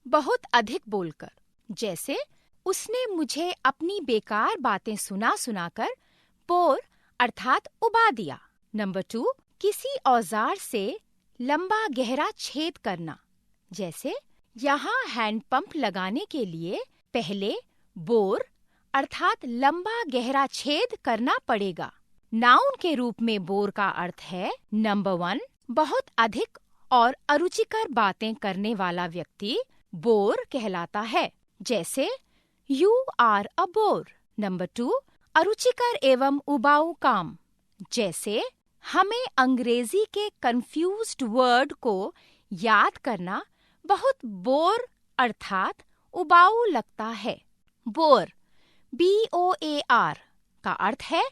बहुत अधिक बोलकर, जैसे उसने मुझे अपनी बेकार बातें सुना सुनाकर बोर अर्थात उबा दिया। नंबर 2, किसी औजार से लंबा गहरा छेद करना, जैसे यहाँ हैंडपंप लगाने के लिए पहले बोर अर्थात लंबा गहरा छेद करना पड़ेगा। नाउन के रूप में बोर का अर्थ है नंबर 1, बहुत अधिक और अरुचिकर बातें करने वाला व्यक्ति बोर कहलाता है, जैसे you are a bore. Number 2, अरुचिकर एवं उबाऊ काम, जैसे हमें अंग्रेजी के कंफ्यूज्ड वर्ड को याद करना बहुत बोर अर्थात उबाऊ लगता है। बोर BOAR का अर्थ है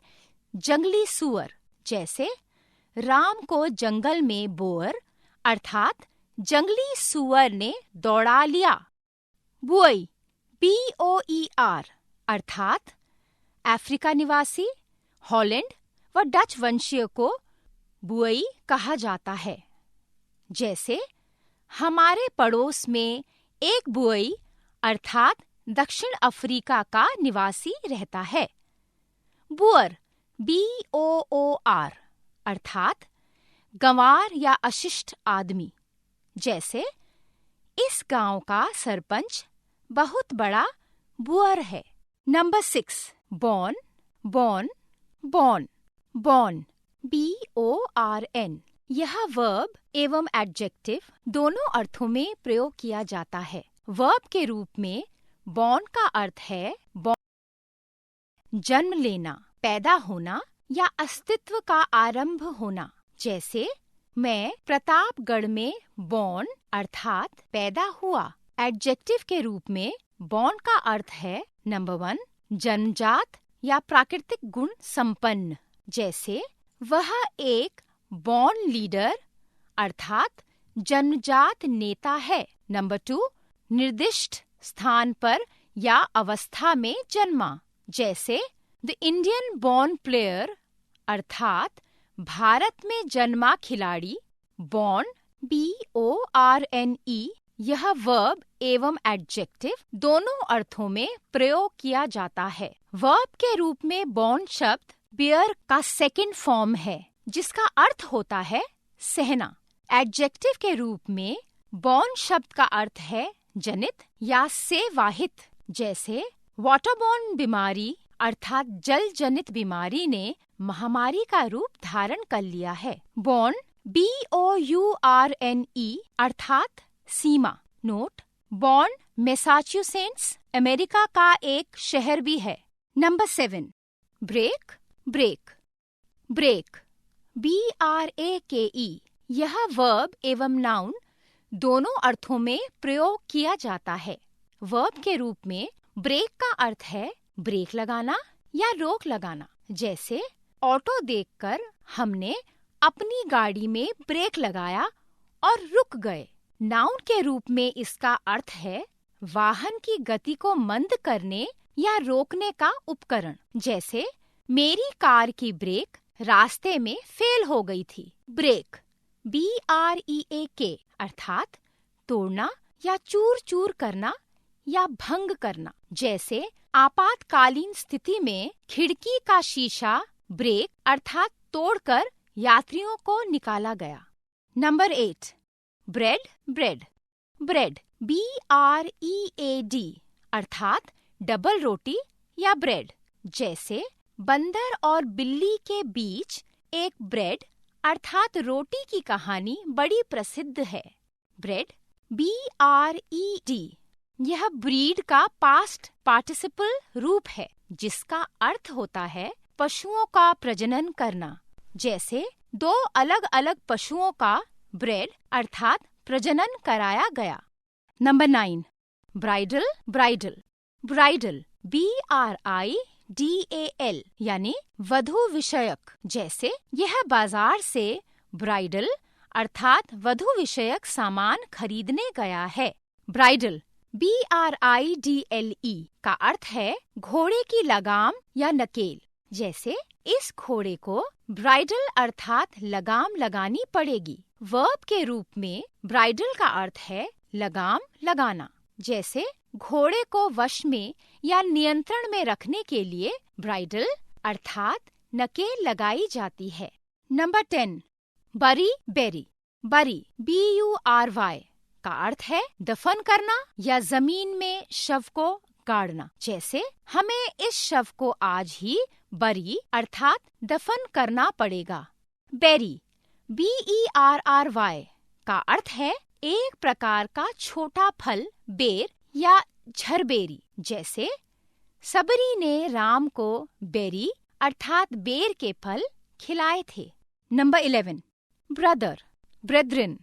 जंगली सुअर, जैसे राम को जंगल में बोअर अर्थात जंगली सुअर ने दौड़ा लिया। बुअई BOER अर्थात अफ्रीका निवासी, हॉलैंड व व डच वंशीय को बुअई कहा जाता है। जैसे हमारे पड़ोस में एक बुअई अर्थात दक्षिण अफ्रीका का निवासी रहता है। बुअर BOOR अर्थात गंवार या अशिष्ट आदमी। जैसे इस गांव का सरपंच बहुत बड़ा बुअर है। Number 6 born born born born BORN। यह वर्ब एवं एडजेक्टिव दोनों अर्थों में प्रयोग किया जाता है। वर्ब के रूप में बॉर्न का अर्थ है जन्म लेना, पैदा होना या अस्तित्व का आरंभ होना। जैसे मैं प्रतापगढ़ में बॉर्न अर्थात पैदा हुआ। एडजेक्टिव के रूप में बॉर्न का अर्थ है नंबर 1 जन्मजात या प्राकृतिक गुण संपन्न। जैसे वह एक बॉर्न लीडर अर्थात जन्मजात नेता है। नंबर 2 निर्दिष्ट स्थान पर या अवस्था में जन्मा। जैसे द इंडियन बॉर्न प्लेयर अर्थात भारत में जन्मा खिलाड़ी। बॉर्न BORNE यह वर्ब एवं एडजेक्टिव दोनों अर्थों में प्रयोग किया जाता है। वर्ब के रूप में बॉर्न शब्द बियर का सेकंड फॉर्म है जिसका अर्थ होता है सहना। एडजेक्टिव के रूप में बॉर्न शब्द का अर्थ है जनित या सेवाहित। जैसे वाटरबॉर्न बीमारी अर्थात जल जनित बीमारी ने महामारी का रूप धारण कर लिया है। बॉर्न BOURNE अर्थात सीमा। नोट बॉर्न मैसाचुसेट्स अमेरिका का एक शहर भी है। Number 7 brake brake brake BRAKE यह वर्ब एवं नाउन दोनों अर्थों में प्रयोग किया जाता है। वर्ब के रूप में ब्रेक का अर्थ है ब्रेक लगाना या रोक लगाना। जैसे ऑटो देखकर हमने अपनी गाड़ी में ब्रेक लगाया और रुक गए। नाउन के रूप में इसका अर्थ है वाहन की गति को मंद करने या रोकने का उपकरण। जैसे मेरी कार की ब्रेक रास्ते में फेल हो गई थी। ब्रेक BREAK अर्थात तोड़ना या चूर चूर करना या भंग करना। जैसे आपातकालीन स्थिति में खिड़की का शीशा ब्रेक अर्थात तोड़कर यात्रियों को निकाला गया। Number 8 bread bread bread BREAD अर्थात डबल रोटी या ब्रेड। जैसे बंदर और बिल्ली के बीच एक ब्रेड अर्थात रोटी की कहानी बड़ी प्रसिद्ध है। ब्रेड BRED यह ब्रीड का पास्ट पार्टिसिपल रूप है जिसका अर्थ होता है पशुओं का प्रजनन करना। जैसे 2 अलग अलग पशुओं का ब्रेड अर्थात प्रजनन कराया गया। Number 9 bridal bridal bridal BRIDAL यानी वधु विषयक। जैसे यह बाजार से ब्राइडल अर्थात वधु विषयक सामान खरीदने गया है। ब्राइडल BRIDLE का अर्थ है घोड़े की लगाम या नकेल। जैसे इस घोड़े को ब्राइडल अर्थात लगाम लगानी पड़ेगी। वर्ब के रूप में ब्राइडल का अर्थ है लगाम लगाना। जैसे घोड़े को वश में या नियंत्रण में रखने के लिए ब्राइडल अर्थात नकेल लगाई जाती है। नंबर 10 बरी बेरी बरी BURY का अर्थ है दफन करना या जमीन में शव को गाड़ना। जैसे हमें इस शव को आज ही बरी अर्थात दफन करना पड़ेगा। बेरी BERRY का अर्थ है एक प्रकार का छोटा फल बेर या झरबेरी। जैसे सबरी ने राम को बेरी अर्थात बेर के फल खिलाए थे। नंबर 11 ब्रदर ब्रेद्रिन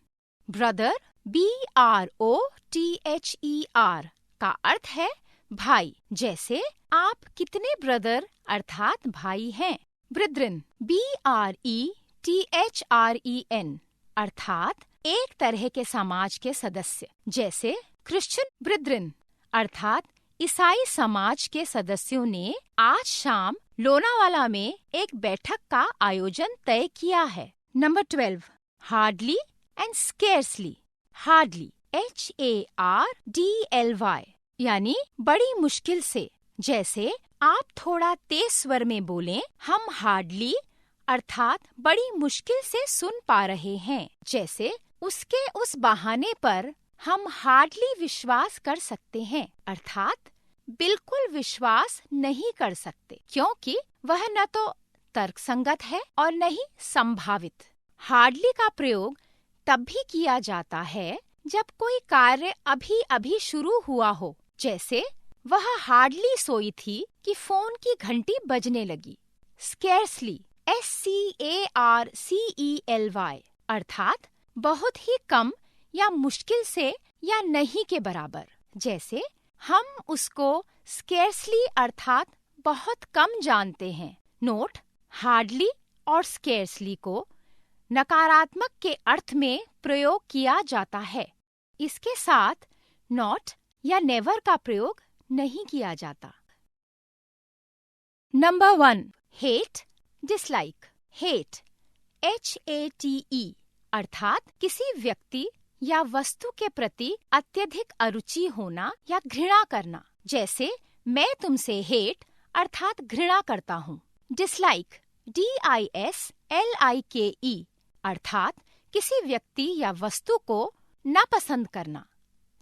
ब्रदर BROTHER का अर्थ है भाई। जैसे आप कितने ब्रदर अर्थात भाई हैं। ब्रेद्रिन BRETHREN अर्थात एक तरह के समाज के सदस्य। जैसे क्रिश्चियन ब्रेद्रिन अर्थात ईसाई समाज के सदस्यों ने आज शाम लोनावाला में एक बैठक का आयोजन तय किया है। Number 12, hardly and scarcely. Hardly HARDLY यानी बड़ी मुश्किल से। जैसे आप थोड़ा तेज स्वर में बोलें, हम हार्डली अर्थात बड़ी मुश्किल से सुन पा रहे हैं। जैसे उसके उस बहाने पर हम हार्डली विश्वास कर सकते हैं, अर्थात बिल्कुल विश्वास नहीं कर सकते, क्योंकि वह न तो तर्कसंगत है और न ही संभावित। हार्डली का प्रयोग तब भी किया जाता है जब कोई कार्य अभी अभी शुरू हुआ हो। जैसे वह हार्डली सोई थी कि फोन की घंटी बजने लगी। स्केर्सली SCARCELY अर्थात बहुत ही कम या मुश्किल से या नहीं के बराबर। जैसे हम उसको स्केर्सली अर्थात बहुत कम जानते हैं। नोट, हार्डली और स्केर्सली को नकारात्मक के अर्थ में प्रयोग किया जाता है। इसके साथ नॉट या नेवर का प्रयोग नहीं किया जाता। Number 1, hate, dislike. Hate HATE अर्थात किसी व्यक्ति या वस्तु के प्रति अत्यधिक अरुचि होना या घृणा करना। जैसे मैं तुमसे हेट अर्थात घृणा करता हूँ। डिसलाइक DISLIKE अर्थात किसी व्यक्ति या वस्तु को नापसंद करना।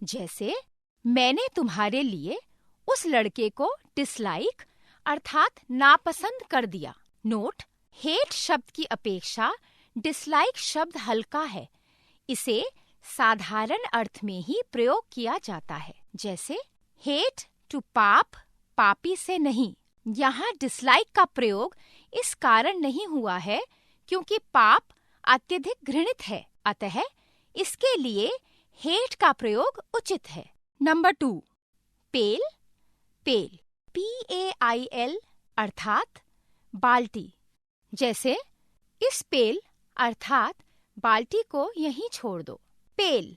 जैसे मैंने तुम्हारे लिए उस लड़के को डिसलाइक अर्थात नापसंद कर दिया। नोट, हेट शब्द की अपेक्षा डिसलाइक शब्द हल्का है। इसे साधारण अर्थ में ही प्रयोग किया जाता है। जैसे हेट टू पाप, पापी से नहीं। यहाँ डिसलाइक का प्रयोग इस कारण नहीं हुआ है क्योंकि पाप अत्यधिक घृणित है, अतः इसके लिए हेट का प्रयोग उचित है। नंबर 2, पेल, पेल PAIL अर्थात बाल्टी। जैसे इस पेल अर्थात बाल्टी को यहीं छोड़ दो। पेल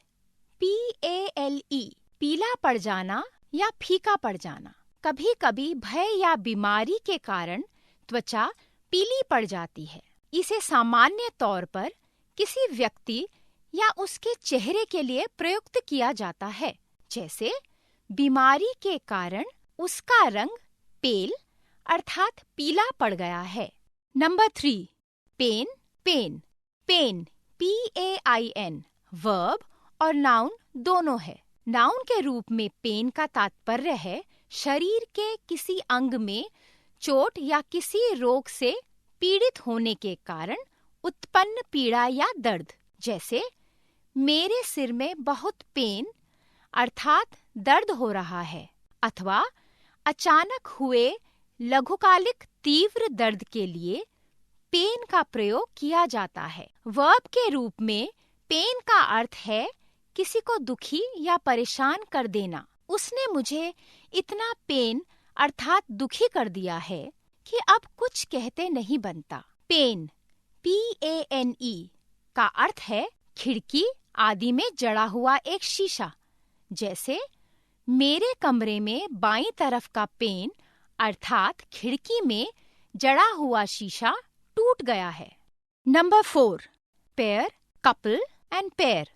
PALE पीला पड़ जाना या फीका पड़ जाना। कभी कभी भय या बीमारी के कारण त्वचा पीली पड़ जाती है। इसे सामान्य तौर पर किसी व्यक्ति या उसके चेहरे के लिए प्रयुक्त किया जाता है। जैसे बीमारी के कारण उसका रंग पेल अर्थात पीला पड़ गया है। Number 3, pain, pain. Pain PAIN verb और नाउन दोनों है। नाउन के रूप में पेन का तात्पर्य है शरीर के किसी अंग में चोट या किसी रोग से पीड़ित होने के कारण उत्पन्न पीड़ा या दर्द। जैसे मेरे सिर में बहुत पेन अर्थात दर्द हो रहा है, अथवा अचानक हुए लघुकालिक तीव्र दर्द के लिए पेन का प्रयोग किया जाता है। वर्ब के रूप में पेन का अर्थ है किसी को दुखी या परेशान कर देना। उसने मुझे इतना पेन अर्थात दुखी कर दिया है कि अब कुछ कहते नहीं बनता। पेन PANE का अर्थ है खिड़की आदि में जड़ा हुआ एक शीशा। जैसे मेरे कमरे में बाईं तरफ का पेन अर्थात खिड़की में जड़ा हुआ शीशा टूट गया है। Number 4, pair, couple and pair.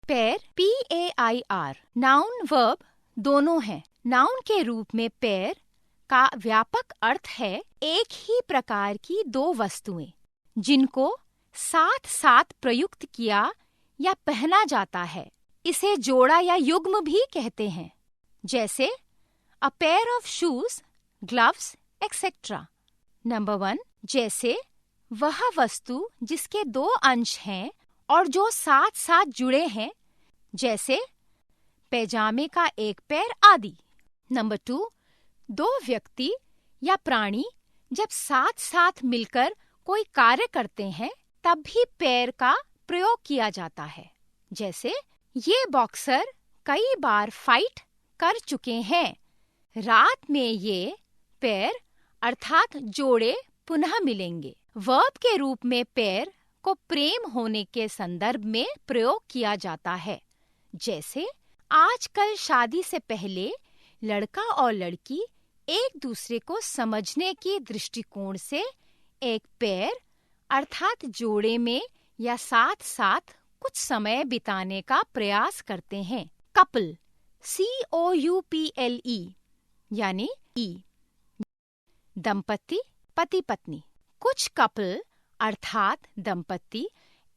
Pair PAIR noun verb दोनों हैं। नाउन के रूप में पेयर का व्यापक अर्थ है एक ही प्रकार की दो वस्तुएं जिनको साथ साथ प्रयुक्त किया या पहना जाता है। इसे जोड़ा या युग्म भी कहते हैं। जैसे a pair of shoes, gloves etcetera. Number 1, जैसे वह वस्तु जिसके 2 अंश हैं और जो साथ साथ जुड़े हैं, जैसे पैजामे का एक पैर आदि। नंबर 2, 2 व्यक्ति या प्राणी जब साथ साथ मिलकर कोई कार्य करते हैं तब भी पैर का प्रयोग किया जाता है। जैसे ये बॉक्सर कई बार फाइट कर चुके हैं, रात में ये पैर अर्थात जोड़े पुनः मिलेंगे। वर्ब के रूप में पैर को प्रेम होने के संदर्भ में प्रयोग किया जाता है। जैसे आजकल शादी से पहले लड़का और लड़की एक दूसरे को समझने की दृष्टिकोण से एक पेयर अर्थात जोड़े में या साथ साथ कुछ समय बिताने का प्रयास करते हैं। कपल, COUPLE यानी ई, दंपति, पति पत्नी। कुछ कपल अर्थात दंपति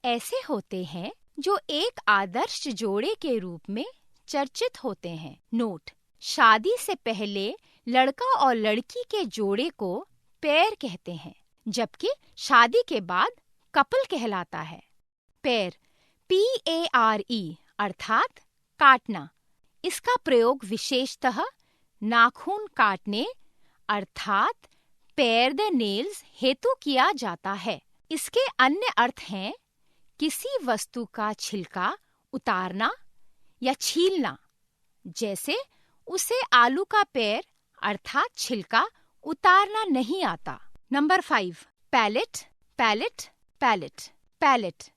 ऐसे होते हैं जो एक आदर्श जोड़े के रूप में चर्चित होते हैं। नोट: शादी से पहले लड़का और लड़की के जोड़े को पेयर कहते हैं, जबकि शादी के बाद कपल कहलाता है। पेयर, PARE अर्थात काटना। इसका प्रयोग विशेषतः नाखून काटने अर्थात पेयर द नेल्स हेतु किया जाता है। इसके अन्य अर्थ हैं किसी वस्तु का छिलका उतारना या छीलना, जैसे उसे आलू का पेयर अर्थात छिलका उतारना नहीं आता। Number 5, palate, palate, palate, palate,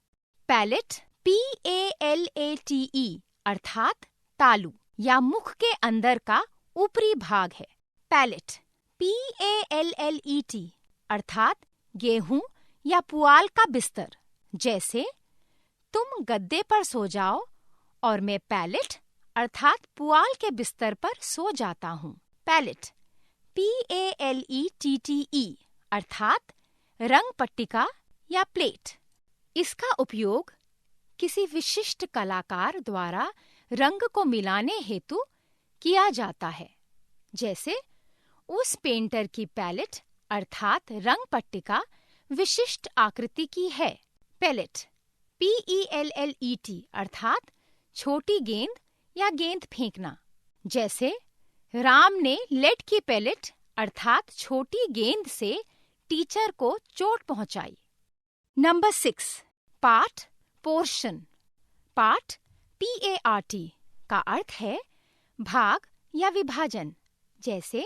palate, PALATE अर्थात तालू या मुख के अंदर का ऊपरी भाग है। पैलेट, PALLET अर्थात गेहूं या पुआल का बिस्तर, जैसे तुम गद्दे पर सो जाओ और मैं पैलेट अर्थात पुआल के बिस्तर पर सो जाता हूँ। पैलेट, PALETTE अर्थात रंग पट्टिका या प्लेट। इसका उपयोग किसी विशिष्ट कलाकार द्वारा रंग को मिलाने हेतु किया जाता है, जैसे उस पेंटर की पैलेट अर्थात रंग पट्टिका विशिष्ट आकृति की है। पैलेट, PELLET अर्थात छोटी गेंद या गेंद फेंकना, जैसे राम ने लेड की पैलेट अर्थात छोटी गेंद से टीचर को चोट पहुंचाई। Number 6, part, portion. Part, PART का अर्थ है भाग या विभाजन, जैसे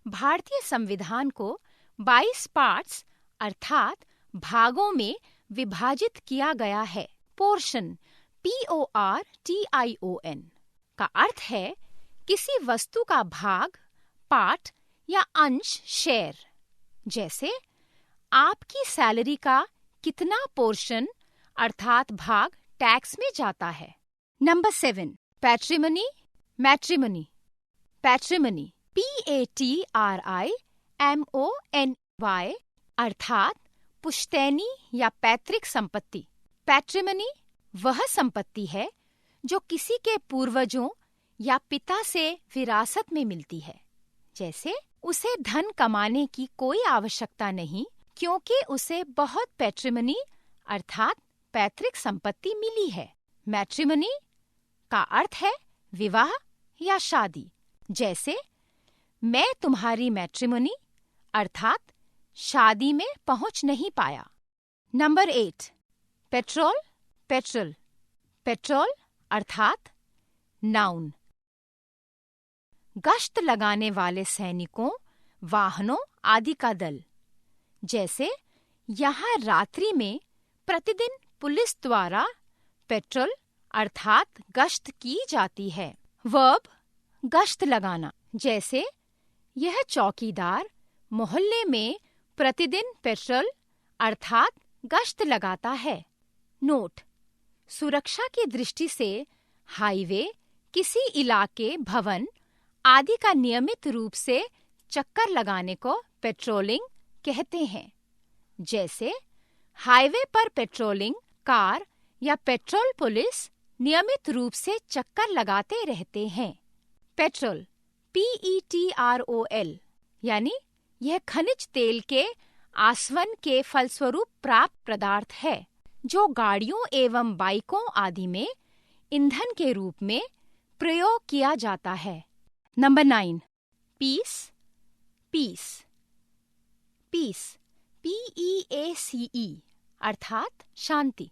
भारतीय संविधान को 22 पार्ट्स अर्थात भागों में विभाजित किया गया है। पोर्शन, PORTION का अर्थ है किसी वस्तु का भाग, पार्ट या अंश, शेयर, जैसे आपकी सैलरी का कितना पोर्शन अर्थात भाग टैक्स में जाता है। नंबर 7, पैट्रिमनी, मैट्रिमनी, पैट्रिमनी, PATRIMONY अर्थात पुश्तैनी या पैतृक संपत्ति। पैट्रिमनी वह संपत्ति है जो किसी के पूर्वजों या पिता से विरासत में मिलती है, जैसे उसे धन कमाने की कोई आवश्यकता नहीं क्योंकि उसे बहुत पैट्रिमनी अर्थात पैतृक संपत्ति मिली है। मैट्रिमनी का अर्थ है विवाह या शादी, जैसे मैं तुम्हारी मैट्रिमनी अर्थात शादी में पहुंच नहीं पाया। नंबर 8, पेट्रोल, पेट्रोल, पेट्रोल अर्थात नाउन। गश्त लगाने वाले सैनिकों, वाहनों आदि का दल, जैसे यहाँ रात्रि में प्रतिदिन पुलिस द्वारा पेट्रोल अर्थात गश्त की जाती है। वर्ब, गश्त लगाना, जैसे यह चौकीदार मोहल्ले में प्रतिदिन पेट्रोल अर्थात गश्त लगाता है। नोट: सुरक्षा की दृष्टि से हाईवे किसी इलाके, भवन आदि का नियमित रूप से चक्कर लगाने को पेट्रोलिंग कहते हैं, जैसे हाईवे पर पेट्रोलिंग कार या पेट्रोल पुलिस नियमित रूप से चक्कर लगाते रहते हैं। पेट्रोल, PETROL यानी यह खनिज तेल के आसवन के फलस्वरूप प्राप्त पदार्थ है जो गाड़ियों एवं बाइकों आदि में ईंधन के रूप में प्रयोग किया जाता है। Number 9, peace, peace, peace, PEACE अर्थात शांति।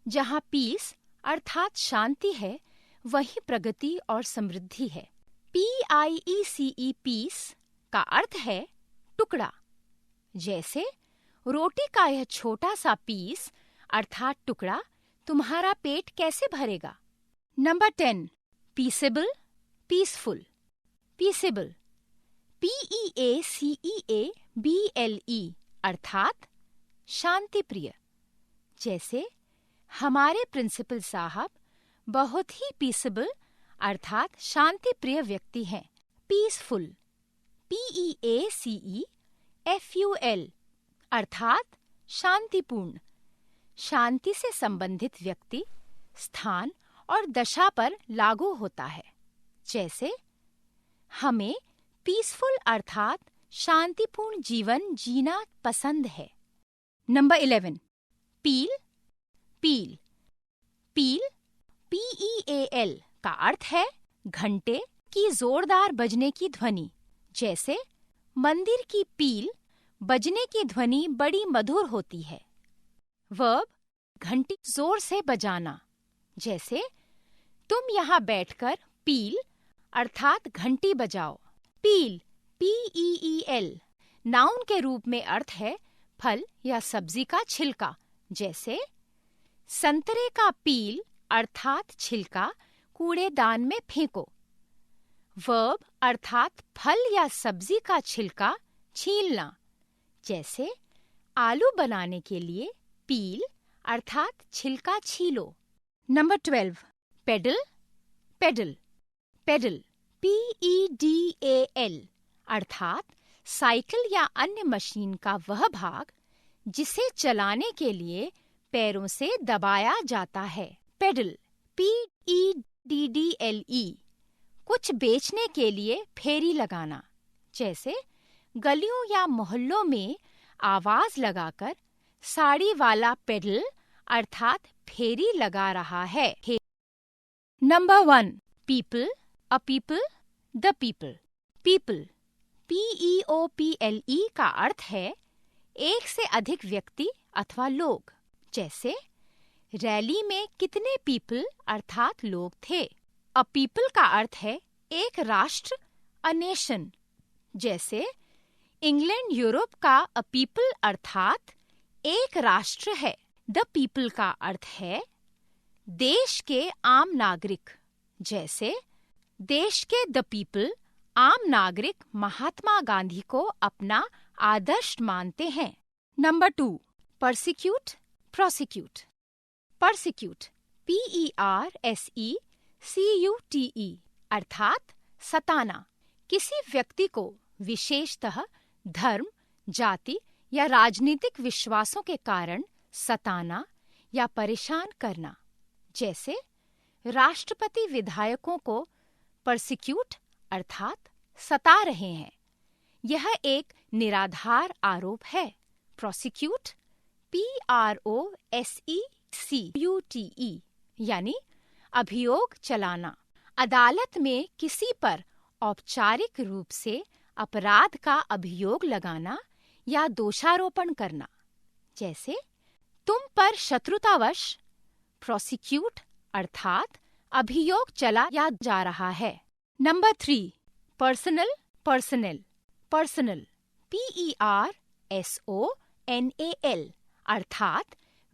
जहाँ पीस अर्थात शांति है, वही प्रगति और समृद्धि है। PIECE पीस का अर्थ है टुकड़ा, जैसे रोटी का यह छोटा सा पीस अर्थात टुकड़ा तुम्हारा पेट कैसे भरेगा। नंबर 10, पीसेबल, पीसफुल, पीसेबल, PEACEABLE अर्थात शांति प्रिय। जैसे हमारे प्रिंसिपल साहब बहुत ही पीसफुल अर्थात शांति प्रिय व्यक्ति हैं। पीसफुल PEACEFUL अर्थात शांतिपूर्ण। शांति से संबंधित व्यक्ति, स्थान और दशा पर लागू होता है। जैसे हमें पीसफुल अर्थात शांतिपूर्ण जीवन जीना पसंद है। नंबर 11 पील। पील पील PEAL का अर्थ है घंटे की जोरदार बजने की ध्वनि। जैसे मंदिर की पील बजने की ध्वनि बड़ी मधुर होती है। वर्ब घंटी जोर से बजाना। जैसे तुम यहाँ बैठकर पील अर्थात घंटी बजाओ। पील PEEL नाउन के रूप में अर्थ है फल या सब्जी का छिलका। जैसे संतरे का पील अर्थात छिलका कूड़ेदान में फेंको। वर्ब अर्थात फल या सब्जी का छिलका छीलना। जैसे आलू बनाने के लिए पील अर्थात छिलका छीलो। Number 12 pedal. Pedal pedal PEDAL अर्थात साइकिल या अन्य मशीन का वह भाग जिसे चलाने के लिए पैरों से दबाया जाता है। पेडल PEDDLE कुछ बेचने के लिए फेरी लगाना। जैसे गलियों या मोहल्लों में आवाज लगाकर साड़ी वाला पेडल अर्थात फेरी लगा रहा है। Number 1 people. A people the people. People PEOPLE का अर्थ है एक से अधिक व्यक्ति अथवा लोग। जैसे रैली में कितने पीपल अर्थात लोग थे। अ पीपल का अर्थ है एक राष्ट्र, अ नेशन। जैसे इंग्लैंड यूरोप का अ पीपल अर्थात एक राष्ट्र है। द पीपल का अर्थ है देश के आम नागरिक। जैसे देश के द पीपल आम नागरिक महात्मा गांधी को अपना आदर्श मानते हैं। Number 2 persecute prosecute. Persecute PERSECUTE अर्थात सताना। किसी व्यक्ति को विशेषतः धर्म, जाति या राजनीतिक विश्वासों के कारण सताना या परेशान करना। जैसे राष्ट्रपति विधायकों को परसिक्यूट अर्थात सता रहे हैं। यह एक निराधार आरोप है। प्रोसिक्यूट PROSECUTE यानी अभियोग चलाना। अदालत में किसी पर औपचारिक रूप से अपराध का अभियोग लगाना या दोषारोपण करना। जैसे तुम पर शत्रुतावश प्रोसिक्यूट अर्थात अभियोग चलाया जा रहा है। Number 3 personal. Personal personal PERSONAL अर्थात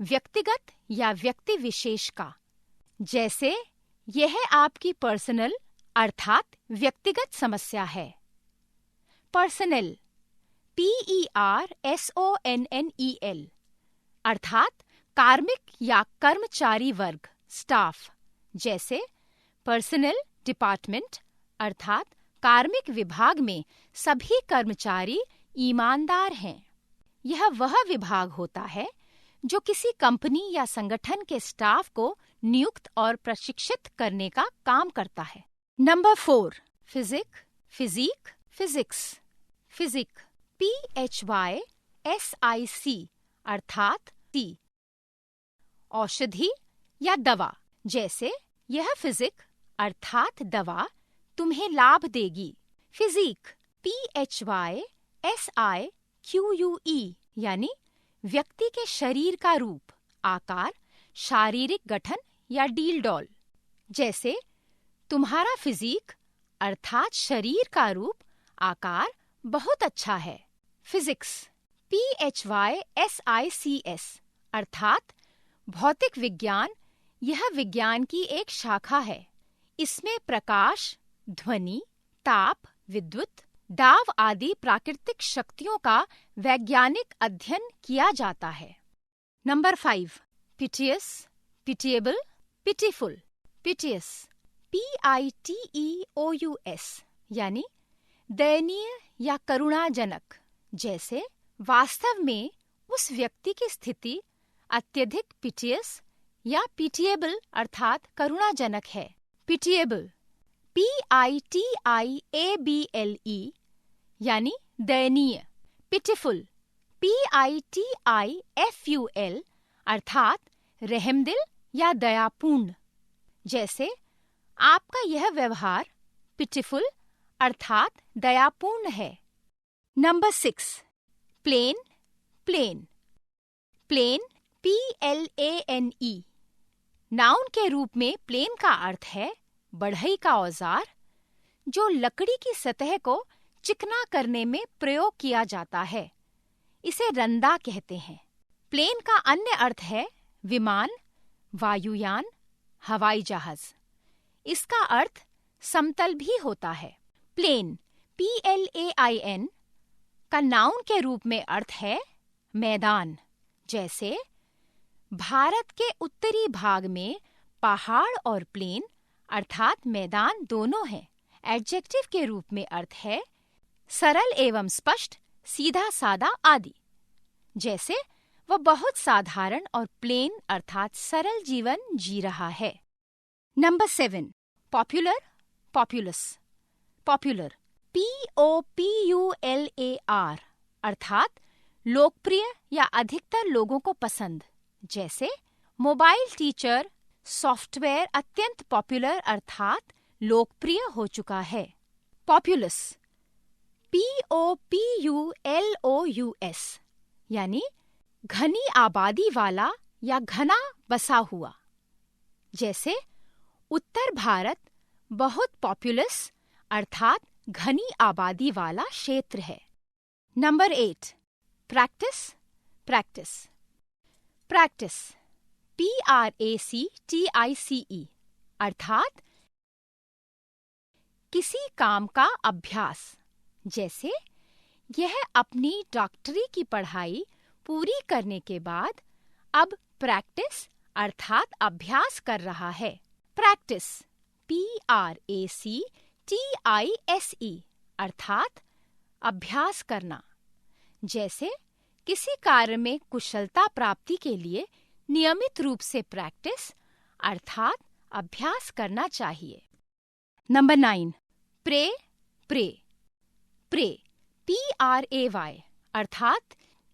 व्यक्तिगत या व्यक्ति विशेष का। जैसे यह आपकी पर्सनल अर्थात व्यक्तिगत समस्या है। पर्सनल PERSONNEL अर्थात कार्मिक या कर्मचारी वर्ग, स्टाफ। जैसे पर्सनल डिपार्टमेंट अर्थात कार्मिक विभाग में सभी कर्मचारी ईमानदार हैं। यह वह विभाग होता है जो किसी कंपनी या संगठन के स्टाफ को नियुक्त और प्रशिक्षित करने का काम करता है। Number 4 physic. Physic physics. Physic PHYSIC अर्थात सी। औषधि या दवा। जैसे यह फिजिक अर्थात दवा तुम्हें लाभ देगी। फिजिक PHYSIQUE यानी व्यक्ति के शरीर का रूप, आकार, शारीरिक गठन या डील डॉल। जैसे तुम्हारा फिजिक अर्थात शरीर का रूप, आकार बहुत अच्छा है। फिजिक्स PHYSICS अर्थात भौतिक विज्ञान। यह विज्ञान की एक शाखा है। इसमें प्रकाश, ध्वनि, ताप, विद्युत, डाव आदि प्राकृतिक शक्तियों का वैज्ञानिक अध्ययन किया जाता है। Number 5, piteous, pitiable, pitiful. Piteous, PITEOUS यानी दयनीय या करुणाजनक, जैसे वास्तव में उस व्यक्ति की स्थिति अत्यधिक पिटियस या पिटिएबल अर्थात करुणाजनक है। पिटिएबल, PITIABLE यानी दयनीय। पिटीफुल, PITIFUL अर्थात रहमदिल या दयापूर्ण, जैसे आपका यह व्यवहार पिटीफुल अर्थात दयापूर्ण है। Number 6, plane, plane. Plane, PLANE noun के रूप में प्लेन का अर्थ है बढ़ई का औजार, जो लकड़ी की सतह को चिकना करने में प्रयोग किया जाता है। इसे रंदा कहते हैं। प्लेन का अन्य अर्थ है विमान, वायुयान, हवाई जहाज। इसका अर्थ समतल भी होता है। प्लेन, PLAIN का नाउन के रूप में अर्थ है मैदान, जैसे भारत के उत्तरी भाग में पहाड़ और प्लेन अर्थात मैदान दोनों हैं। एडजेक्टिव के रूप में अर्थ है सरल एवं स्पष्ट, सीधा सादा आदि, जैसे वह बहुत साधारण और प्लेन अर्थात सरल जीवन जी रहा है। Number 7, popular, populace. Popular, POPULAR अर्थात लोकप्रिय या अधिकतर लोगों को पसंद, जैसे मोबाइल टीचर सॉफ्टवेयर अत्यंत पॉपुलर अर्थात लोकप्रिय हो चुका है। पॉपुलस, POPULOUS यानी घनी आबादी वाला या घना बसा हुआ, जैसे उत्तर भारत बहुत पॉपुलस अर्थात घनी आबादी वाला क्षेत्र है। Number 8, practice, practice. Practice, PRACTICE अर्थात किसी काम का अभ्यास, जैसे यह अपनी डॉक्टरी की पढ़ाई पूरी करने के बाद अब प्रैक्टिस अर्थात अभ्यास कर रहा है। प्रैक्टिस, PRACTISE अर्थात अभ्यास करना, जैसे किसी कार्य में कुशलता प्राप्ति के लिए नियमित रूप से प्रैक्टिस अर्थात अभ्यास करना चाहिए। Number 9, pray, pray. Pray, PRAY अर्थात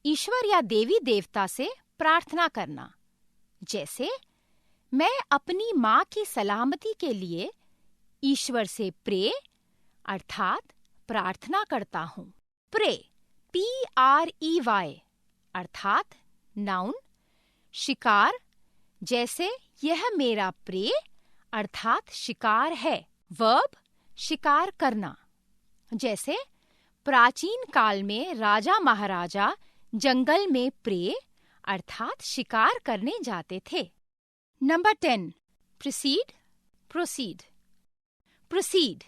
ईश्वर या देवी देवता से प्रार्थना करना, जैसे मैं अपनी माँ की सलामती के लिए ईश्वर से प्रे अर्थात प्रार्थना करता हूँ। प्रे, PREY अर्थात नाउन, शिकार, जैसे यह मेरा प्रे अर्थात शिकार है। वर्ब, शिकार करना, जैसे प्राचीन काल में राजा महाराजा जंगल में प्रे अर्थात शिकार करने जाते थे। Number 10, proceed, proceed. Proceed,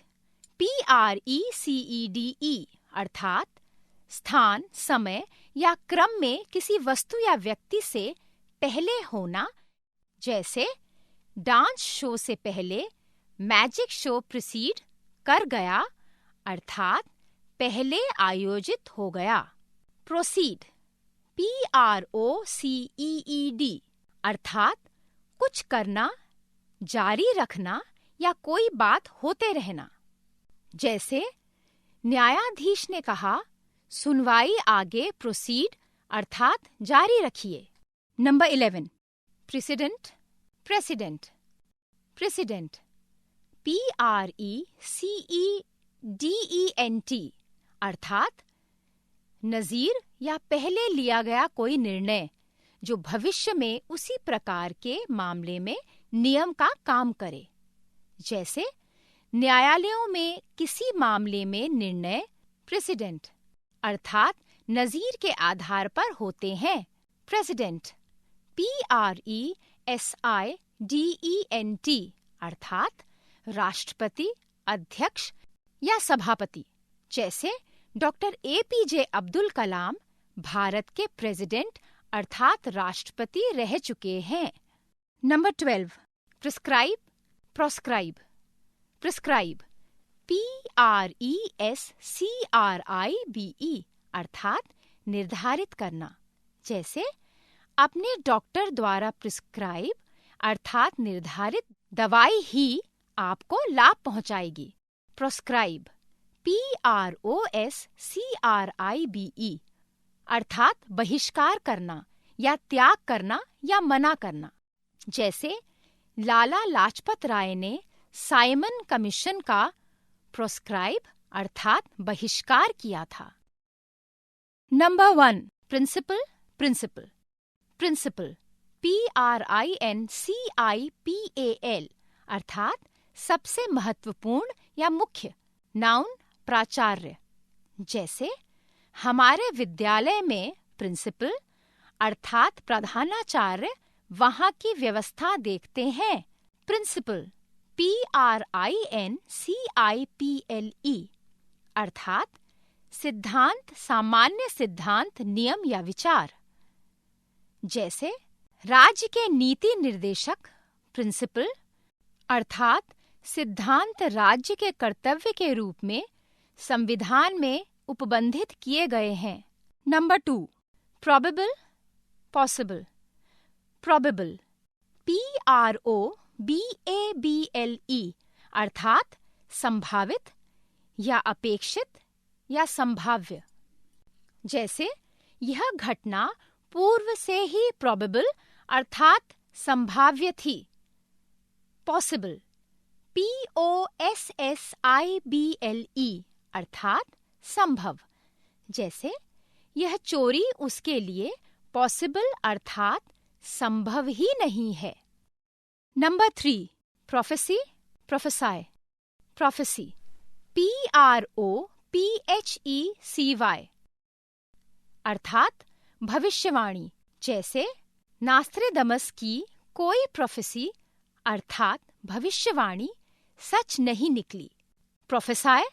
PRECEDE अर्थात स्थान, समय या क्रम में किसी वस्तु या व्यक्ति से पहले होना, जैसे डांस शो से पहले मैजिक शो प्रोसीड कर गया अर्थात पहले आयोजित हो गया। प्रोसीड, PROCEED अर्थात कुछ करना, जारी रखना या कोई बात होते रहना, जैसे न्यायाधीश ने कहा सुनवाई आगे प्रोसीड अर्थात जारी रखिए। Number 11, president, president. President, PRECEDENT अर्थात नजीर या पहले लिया गया कोई निर्णय जो भविष्य में उसी प्रकार के मामले में नियम का काम करे, जैसे न्यायालयों में किसी मामले में निर्णय प्रेसिडेंट अर्थात नजीर के आधार पर होते हैं। प्रेसिडेंट, PRESIDENT अर्थात राष्ट्रपति, अध्यक्ष या सभापति, जैसे डॉक्टर APJ अब्दुल कलाम भारत के प्रेसिडेंट अर्थात राष्ट्रपति रह चुके हैं। Number 12, prescribe, proscribe. Prescribe PRESCRIBE अर्थात निर्धारित करना। जैसे अपने डॉक्टर द्वारा प्रिस्क्राइब अर्थात निर्धारित दवाई ही आपको लाभ पहुंचाएगी। प्रोस्क्राइब PROSCRIBE अर्थात बहिष्कार करना या त्याग करना या मना करना। जैसे लाला लाजपत राय ने साइमन कमीशन का प्रोस्क्राइब अर्थात बहिष्कार किया था। Number 1, principal, principal. Principal PRINCIPAL अर्थात सबसे महत्वपूर्ण या मुख्य। नाउन प्राचार्य। जैसे हमारे विद्यालय में प्रिंसिपल अर्थात प्रधानाचार्य वहाँ की व्यवस्था देखते हैं। प्रिंसिपल PRINCIPLE अर्थात सिद्धांत, सामान्य सिद्धांत, नियम या विचार। जैसे राज्य के नीति निर्देशक प्रिंसिपल अर्थात सिद्धांत राज्य के कर्तव्य के रूप में संविधान में उपबंधित किए गए हैं। Number 2, probable, possible. Probable PROBABLE अर्थात संभावित या अपेक्षित या संभाव्य। जैसे यह घटना पूर्व से ही प्रोबेबल अर्थात संभाव्य थी। पॉसिबल POSSIBLE अर्थात संभव। जैसे यह चोरी उसके लिए पॉसिबल अर्थात संभव ही नहीं है। Number 3, prophecy, प्रोफेसाई। प्रोफेसी PROPHECY अर्थात भविष्यवाणी। जैसे नास्त्रेदमस की कोई प्रोफेसी अर्थात भविष्यवाणी सच नहीं निकली। प्रोफेसाई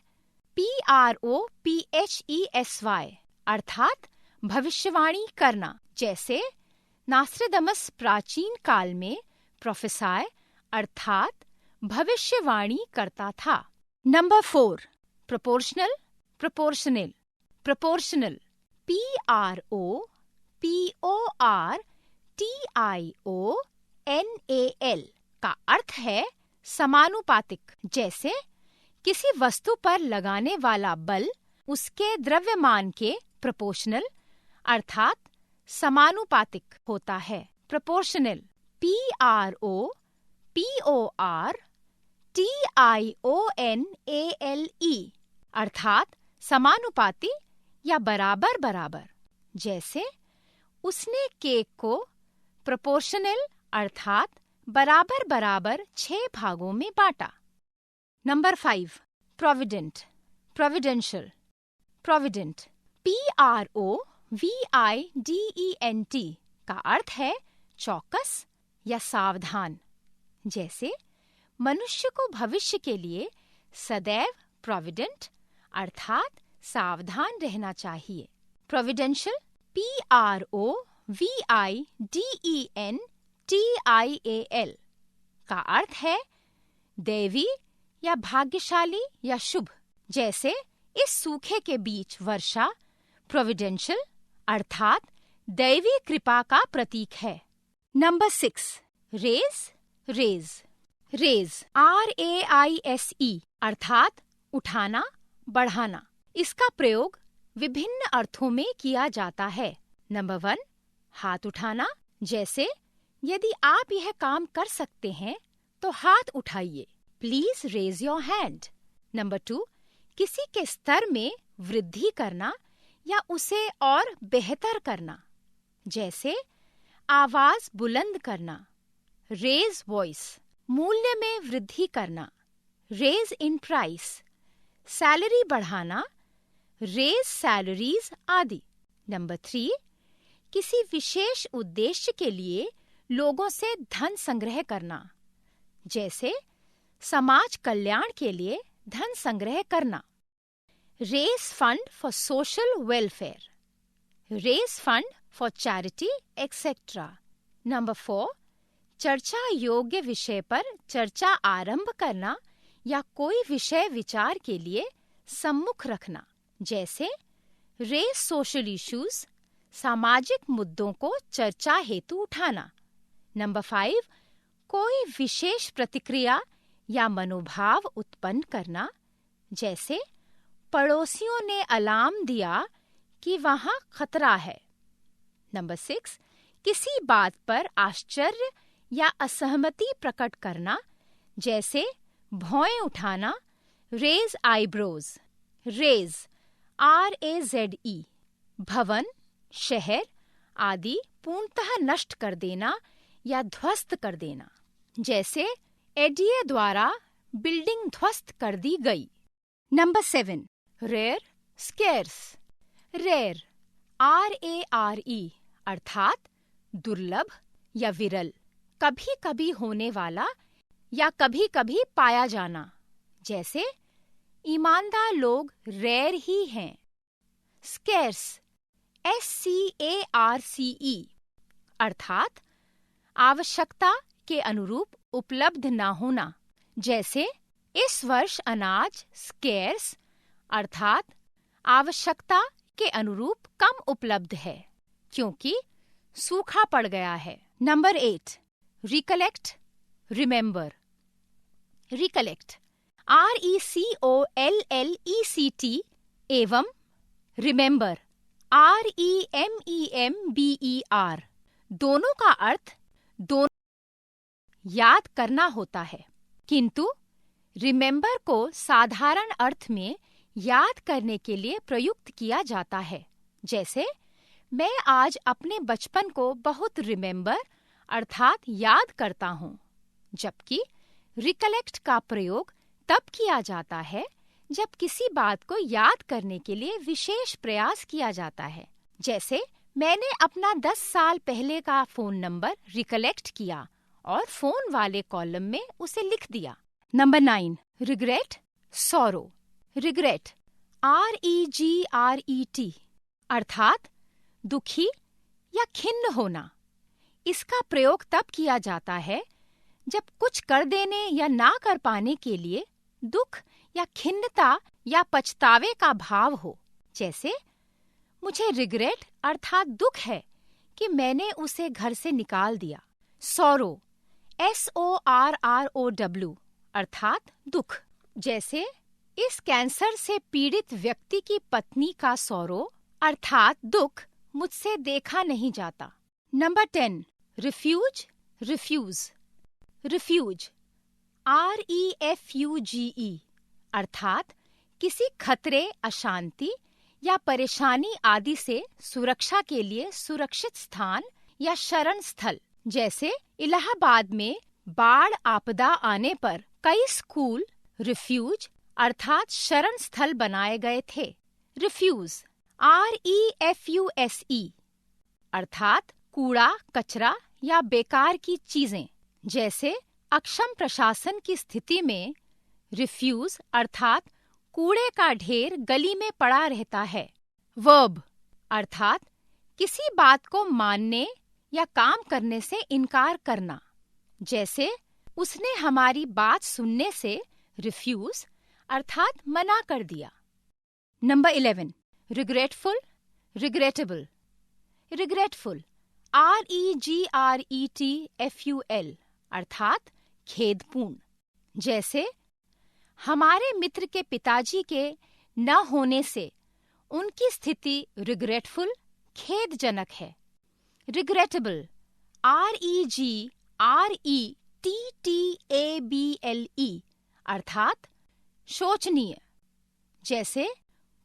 PROPHESY अर्थात भविष्यवाणी करना। जैसे नास्त्रेदमस प्राचीन काल में प्रोफेसाई अर्थात भविष्यवाणी करता था। Number 4, proportional, proportional. Proportional PROPORTIONAL का अर्थ है समानुपातिक। जैसे किसी वस्तु पर लगाने वाला बल उसके द्रव्यमान के प्रोपोर्शनल अर्थात समानुपातिक होता है। प्रोपोर्शनल PROPORTIONALE अर्थात समानुपाती या बराबर बराबर। जैसे उसने केक को प्रोपोर्शनल अर्थात बराबर बराबर 6 भागों में बांटा। Number 5, provident, providential. Provident PROVIDENT का अर्थ है चौकस या सावधान। जैसे मनुष्य को भविष्य के लिए सदैव प्रोविडेंट अर्थात सावधान रहना चाहिए। प्रोविडेंशियल PROVIDENTIAL का अर्थ है दैवी या भाग्यशाली या शुभ। जैसे इस सूखे के बीच वर्षा प्रोविडेंशियल अर्थात दैवी कृपा का प्रतीक है। Number 6, raise, raise. Raise RAISE अर्थात उठाना, बढ़ाना। इसका प्रयोग विभिन्न अर्थों में किया जाता है। नंबर 1, हाथ उठाना। जैसे यदि आप यह काम कर सकते हैं तो हाथ उठाइए। Please raise your hand. Number 2, किसी के स्तर में वृद्धि करना या उसे और बेहतर करना। जैसे आवाज बुलंद करना, रेज वॉइस। मूल्य में वृद्धि करना, रेज इन प्राइस। सैलरी बढ़ाना, रेज सैलरीज आदि। नंबर 3, किसी विशेष उद्देश्य के लिए लोगों से धन संग्रह करना। जैसे समाज कल्याण के लिए धन संग्रह करना। raise fund for social welfare, raise fund for charity, etc. Number 4, चर्चा योग्य विषय पर चर्चा आरंभ करना या कोई विषय विचार के लिए सम्मुख रखना, जैसे रेज सोशल इश्यूज, सामाजिक मुद्दों को चर्चा हेतु उठाना। नंबर 5, कोई विशेष प्रतिक्रिया या मनोभाव उत्पन्न करना, जैसे पड़ोसियों ने अलार्म दिया कि वहां खतरा है। नंबर 6, किसी बात पर आश्चर्य या असहमति प्रकट करना, जैसे भौएं उठाना, रेज आईब्रोज। रेज RAZE, भवन, शहर आदि पूर्णतः नष्ट कर देना या ध्वस्त कर देना, जैसे एडीए द्वारा बिल्डिंग ध्वस्त कर दी गई। Number 7, rare, scarce. Rare RARE अर्थात दुर्लभ या विरल, कभी कभी होने वाला या कभी कभी पाया जाना, जैसे ईमानदार लोग रेयर ही हैं। स्केर्स SCARCE अर्थात आवश्यकता के अनुरूप उपलब्ध ना होना, जैसे इस वर्ष अनाज स्केर्स अर्थात आवश्यकता के अनुरूप कम उपलब्ध है क्योंकि सूखा पड़ गया है। Number 8, recollect, remember. Recollect RECOLLECT एवं रिमेंबर REMEMBER दोनों का अर्थ याद करना होता है, किंतु रिमेंबर को साधारण अर्थ में याद करने के लिए प्रयुक्त किया जाता है, जैसे मैं आज अपने बचपन को बहुत रिमेंबर अर्थात याद करता हूँ। जबकि रिकलेक्ट का प्रयोग तब किया जाता है जब किसी बात को याद करने के लिए विशेष प्रयास किया जाता है, जैसे मैंने अपना 10 साल पहले का फोन नंबर रिकलेक्ट किया और फोन वाले कॉलम में उसे लिख दिया। Number 9, regret, sorrow. Regret REGRET अर्थात दुखी या खिन्न होना। इसका प्रयोग तब किया जाता है जब कुछ कर देने या ना कर पाने के लिए दुख या खिन्नता या पछतावे का भाव हो, जैसे मुझे रिग्रेट अर्थात दुख है कि मैंने उसे घर से निकाल दिया। सॉरो SORROW अर्थात दुख, जैसे इस कैंसर से पीड़ित व्यक्ति की पत्नी का सॉरो अर्थात दुख मुझसे देखा नहीं जाता। Number 10, refuge, refuge. Refuge REFUGE अर्थात किसी खतरे, अशांति या परेशानी आदि से सुरक्षा के लिए सुरक्षित स्थान या शरण स्थल, जैसे इलाहाबाद में बाढ़ आपदा आने पर कई स्कूल रिफ्यूज अर्थात शरण स्थल बनाए गए थे। रिफ्यूज REFUSE अर्थात कूड़ा, कचरा या बेकार की चीजें, जैसे अक्षम प्रशासन की स्थिति में रिफ्यूज अर्थात कूड़े का ढेर गली में पड़ा रहता है। वर्ब अर्थात किसी बात को मानने या काम करने से इनकार करना, जैसे उसने हमारी बात सुनने से रिफ्यूज अर्थात मना कर दिया। Number 11, regretful, regrettable. Regretful REGRETFUL अर्थात खेदपूर्ण, जैसे हमारे मित्र के पिताजी के न होने से उनकी स्थिति रिग्रेटफुल, खेदजनक है। रिग्रेटेबल REGRETTABLE अर्थात शोचनीय, जैसे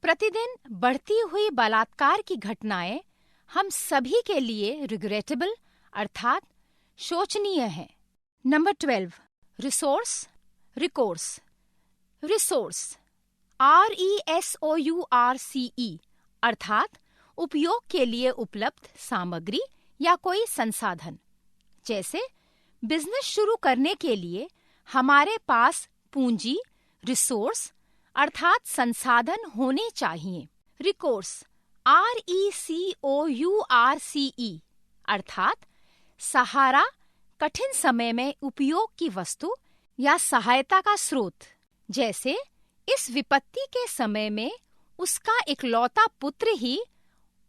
प्रतिदिन बढ़ती हुई बलात्कार की घटनाएं हम सभी के लिए रिग्रेटेबल अर्थात शोचनीय है। Number 12, resource, recourse. Resource RESOURCE अर्थात उपयोग के लिए उपलब्ध सामग्री या कोई संसाधन, जैसे बिजनेस शुरू करने के लिए हमारे पास पूंजी, रिसोर्स अर्थात संसाधन होने चाहिए। रिकोर्स RECOURCE अर्थात सहारा, कठिन समय में उपयोग की वस्तु या सहायता का स्रोत। जैसे इस विपत्ति के समय में उसका इकलौता पुत्र ही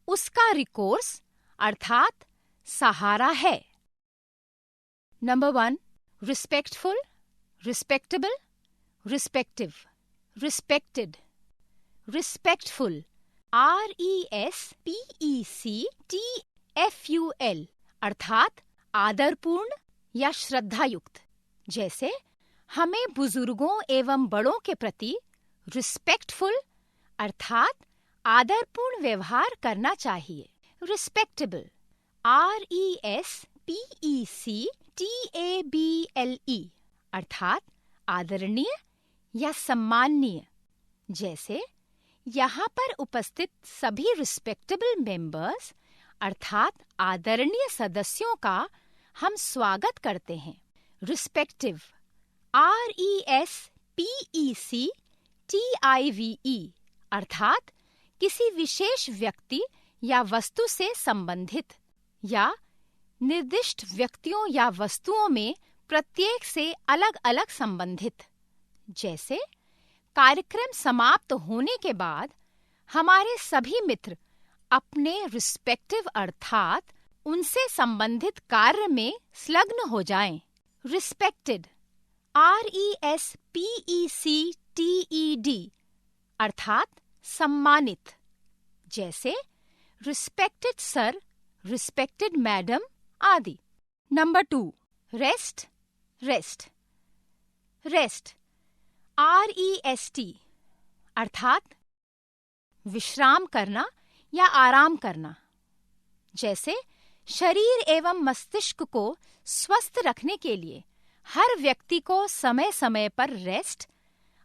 उसका रिकोर्स अर्थात सहारा है। Number 1, respectful, respectable, respective, respected, respectful RESPECTFUL अर्थात आदरपूर्ण या श्रद्धायुक्त। जैसे हमें बुजुर्गों एवं बड़ों के प्रति रिस्पेक्टफुल अर्थात आदरपूर्ण व्यवहार करना चाहिए। रिस्पेक्टेबल RESPECTABLE अर्थात आदरणीय या सम्माननीय। जैसे यहाँ पर उपस्थित सभी रिस्पेक्टेबल मेंबर्स अर्थात आदरणीय सदस्यों का हम स्वागत करते हैं। रिस्पेक्टिव RESPECTIVE अर्थात किसी विशेष व्यक्ति या वस्तु से संबंधित या निर्दिष्ट व्यक्तियों या वस्तुओं में प्रत्येक से अलग-अलग संबंधित। जैसे कार्यक्रम समाप्त होने के बाद हमारे सभी मित्र अपने रिस्पेक्टिव अर्थात उनसे संबंधित कार्य में संलग्न हो जाएं। रिस्पेक्टेड RESPECTED अर्थात सम्मानित। जैसे रिस्पेक्टेड सर, रिस्पेक्टेड मैडम आदि। Number 2, rest, rest, rest REST अर्थात विश्राम करना या आराम करना। जैसे शरीर एवं मस्तिष्क को स्वस्थ रखने के लिए हर व्यक्ति को समय समय पर रेस्ट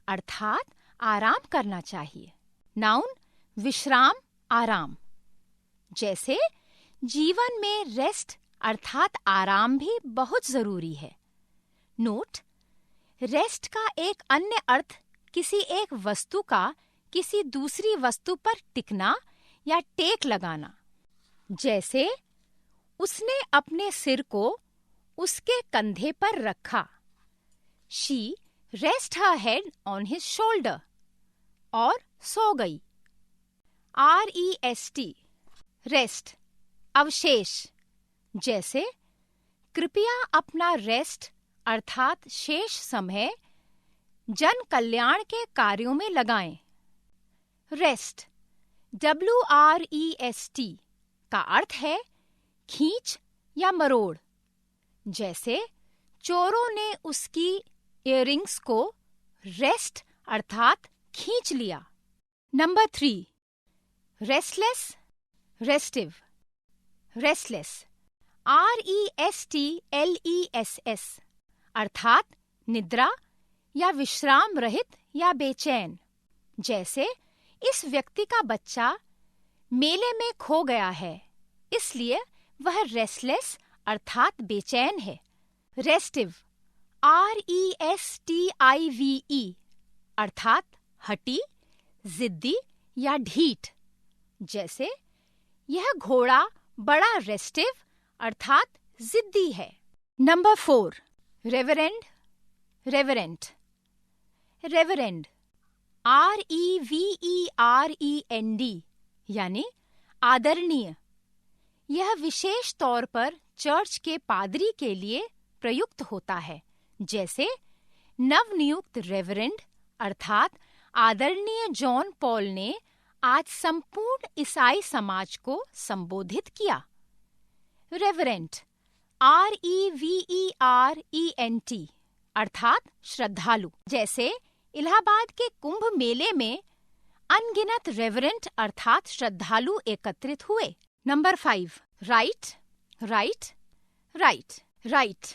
अर्थात आराम करना चाहिए। नाउन विश्राम, आराम। जैसे जीवन में रेस्ट अर्थात आराम भी बहुत जरूरी है। नोट, रेस्ट का एक अन्य अर्थ किसी एक वस्तु का किसी दूसरी वस्तु पर टिकना या टेक लगाना। जैसे उसने अपने सिर को उसके कंधे पर रखा। She rest her head on his shoulder और सो गई। REST रेस्ट अवशेष। जैसे कृपया अपना रेस्ट अर्थात शेष समय जन कल्याण के कार्यों में लगाएं। रेस्ट WREST का अर्थ है खींच या मरोड़। जैसे चोरों ने उसकी इयररिंग्स को रेस्ट अर्थात खींच लिया। Number 3, restless, restive, restless RESTLESS अर्थात निद्रा या विश्राम रहित या बेचैन। जैसे इस व्यक्ति का बच्चा मेले में खो गया है, इसलिए वह रेस्टलेस अर्थात बेचैन है। रेस्टिव RESTIVE अर्थात हठी, जिद्दी या ढीठ। जैसे यह घोड़ा बड़ा रेस्टिव अर्थात जिद्दी है। Number 4, reverend, reverent, reverend REVEREND यानी आदरणीय। यह विशेष तौर पर चर्च के पादरी के लिए प्रयुक्त होता है। जैसे नवनियुक्त रेवरेंड अर्थात आदरणीय जॉन पॉल ने आज संपूर्ण ईसाई समाज को संबोधित किया। रेवरेंट REVERENT अर्थात श्रद्धालु। जैसे इलाहाबाद के कुंभ मेले में अनगिनत रेवरेंट अर्थात श्रद्धालु एकत्रित हुए। Number 5, right, right, right, right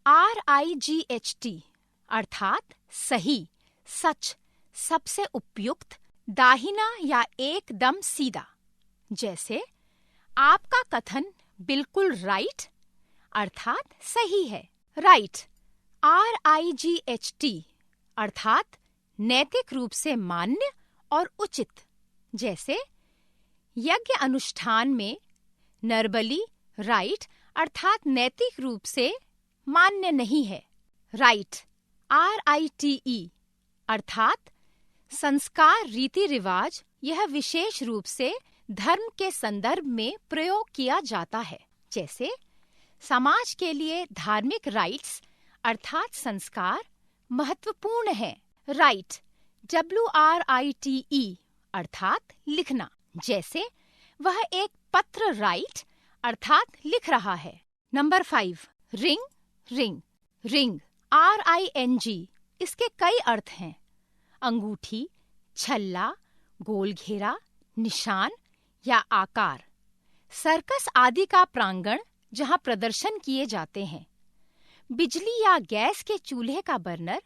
RIGHT अर्थात सही, सच, सबसे उपयुक्त, दाहिना या एकदम सीधा। जैसे आपका कथन बिल्कुल राइट अर्थात सही है। राइट RIGHT अर्थात नैतिक रूप से मान्य और उचित, जैसे यज्ञ अनुष्ठान में नरबली राइट अर्थात नैतिक रूप से मान्य नहीं है। राइट RITE अर्थात संस्कार रीति रिवाज, यह विशेष रूप से धर्म के संदर्भ में प्रयोग किया जाता है। जैसे समाज के लिए धार्मिक राइट्स अर्थात संस्कार महत्वपूर्ण है। राइट WRITE अर्थात लिखना, जैसे वह एक पत्र राइट अर्थात लिख रहा है। Number 5 ring ring ring RING, इसके कई अर्थ हैं। अंगूठी, छल्ला, गोल घेरा, निशान या आकार। सर्कस आदि का प्रांगण जहां प्रदर्शन किए जाते हैं। बिजली या गैस के चूल्हे का बर्नर,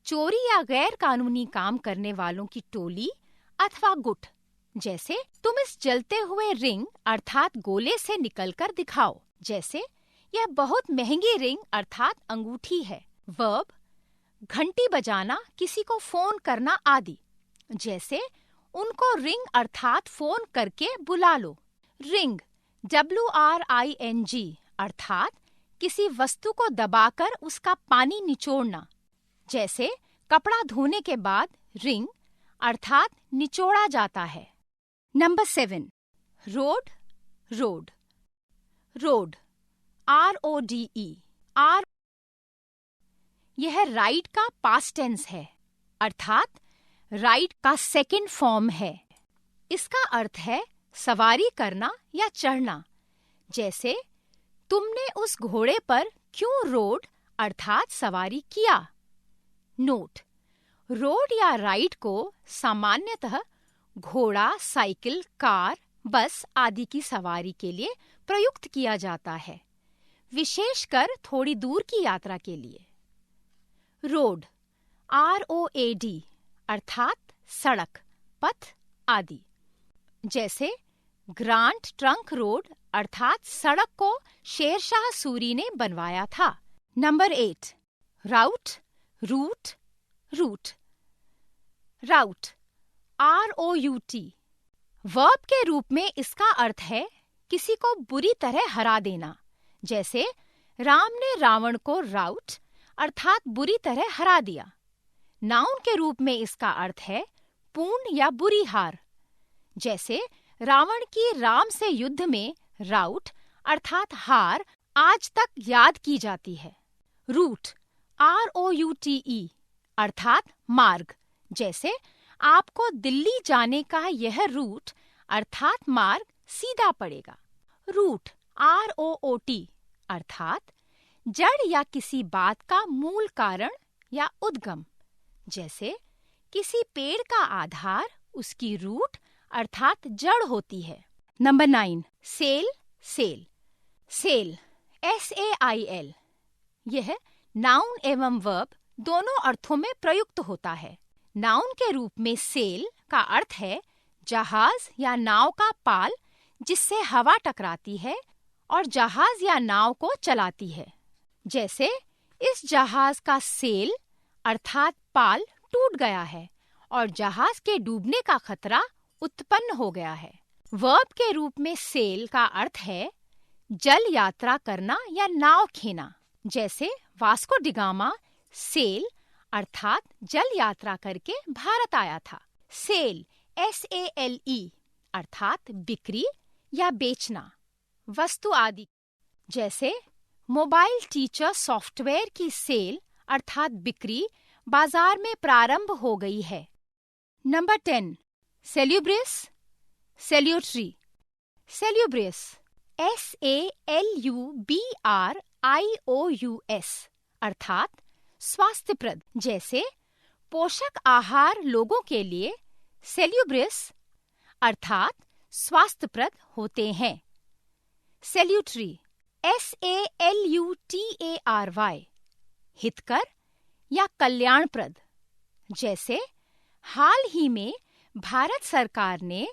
चोरी या गैर कानूनी काम करने वालों की टोली अथवा गुट। जैसे तुम इस जलते हुए रिंग अर्थात गोले से निकलकर दिखाओ। जैसे यह बहुत महंगी रिंग अर्थात अंगूठी है। वर्ब घंटी बजाना, किसी को फोन करना आदि। जैसे उनको रिंग अर्थात फोन करके बुला लो। रिंग WRING अर्थात किसी वस्तु को दबाकर उसका पानी निचोड़ना। जैसे कपड़ा धोने के बाद रिंग अर्थात निचोड़ा जाता है। Number 7 road road road RODE यह राइड का पास्ट टेंस है अर्थात राइड का सेकंड फॉर्म है। इसका अर्थ है सवारी करना या चढ़ना। जैसे तुमने उस घोड़े पर क्यों रोड अर्थात सवारी किया। नोट रोड या राइड को सामान्यतः घोड़ा, साइकिल, कार, बस आदि की सवारी के लिए प्रयुक्त किया जाता है, विशेषकर थोड़ी दूर की यात्रा के लिए। रोड ROAD अर्थात सड़क, पथ आदि। जैसे ग्रांट ट्रंक रोड अर्थात सड़क को शेरशाह सूरी ने बनवाया था। नंबर 8 राउट रूट रूट राउट ROUT वर्ब के रूप में इसका अर्थ है किसी को बुरी तरह हरा देना। जैसे राम ने रावण को राउट अर्थात बुरी तरह हरा दिया। नाउन के रूप में इसका अर्थ है पूर्ण या बुरी हार। जैसे रावण की राम से युद्ध में राउट अर्थात हार आज तक याद की जाती है। रूट ROUTE अर्थात मार्ग। जैसे आपको दिल्ली जाने का यह रूट अर्थात मार्ग सीधा पड़ेगा। रूट ROOT अर्थात जड़ या किसी बात का मूल कारण या उद्गम। जैसे किसी पेड़ का आधार उसकी रूट अर्थात जड़ होती है। Number 9 sail sail sail SAIL यह नाउन एवं वर्ब दोनों अर्थों में प्रयुक्त होता है। नाउन के रूप में सेल का अर्थ है जहाज या नाव का पाल जिससे हवा टकराती है और जहाज या नाव को चलाती है। जैसे इस जहाज का सेल अर्थात पाल टूट गया है और जहाज के डूबने का खतरा उत्पन्न हो गया है। वर्ब के रूप में सेल का अर्थ है जल यात्रा करना या नाव खेना। जैसे वास्को डिगामा सेल अर्थात जल यात्रा करके भारत आया था। सेल SALE अर्थात बिक्री या बेचना वस्तु आदि। जैसे मोबाइल टीचर सॉफ्टवेयर की सेल अर्थात बिक्री बाजार में प्रारंभ हो गई है। नंबर 10 सेल्यूब्रियस सेल्यूटरी सेल्यूब्रियस SALUBRIOUS अर्थात स्वास्थ्यप्रद। जैसे पोषक आहार लोगों के लिए सेल्यूब्रियस अर्थात स्वास्थ्यप्रद होते हैं। सेल्यूटरी SALUTARY हितकर या कल्याणप्रद। जैसे हाल ही में भारत सरकार ने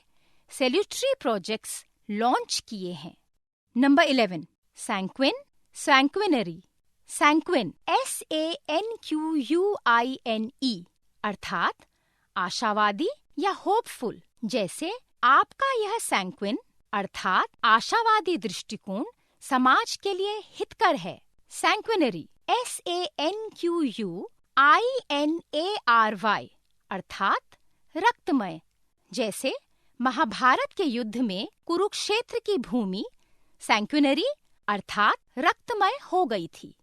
सेल्यूटरी प्रोजेक्ट्स लॉन्च किए हैं। नंबर 11 सैंक्विन सैंक्विनरी सैंक्विन SANQUINE अर्थात आशावादी या होपफुल। जैसे आपका यह सैंक्विन अर्थात आशावादी दृष्टिकोण समाज के लिए हितकर है। सैंक्विनरी SANQUINARY अर्थात रक्तमय। जैसे महाभारत के युद्ध में कुरुक्षेत्र की भूमि सैंक्विनरी अर्थात रक्तमय हो गई थी।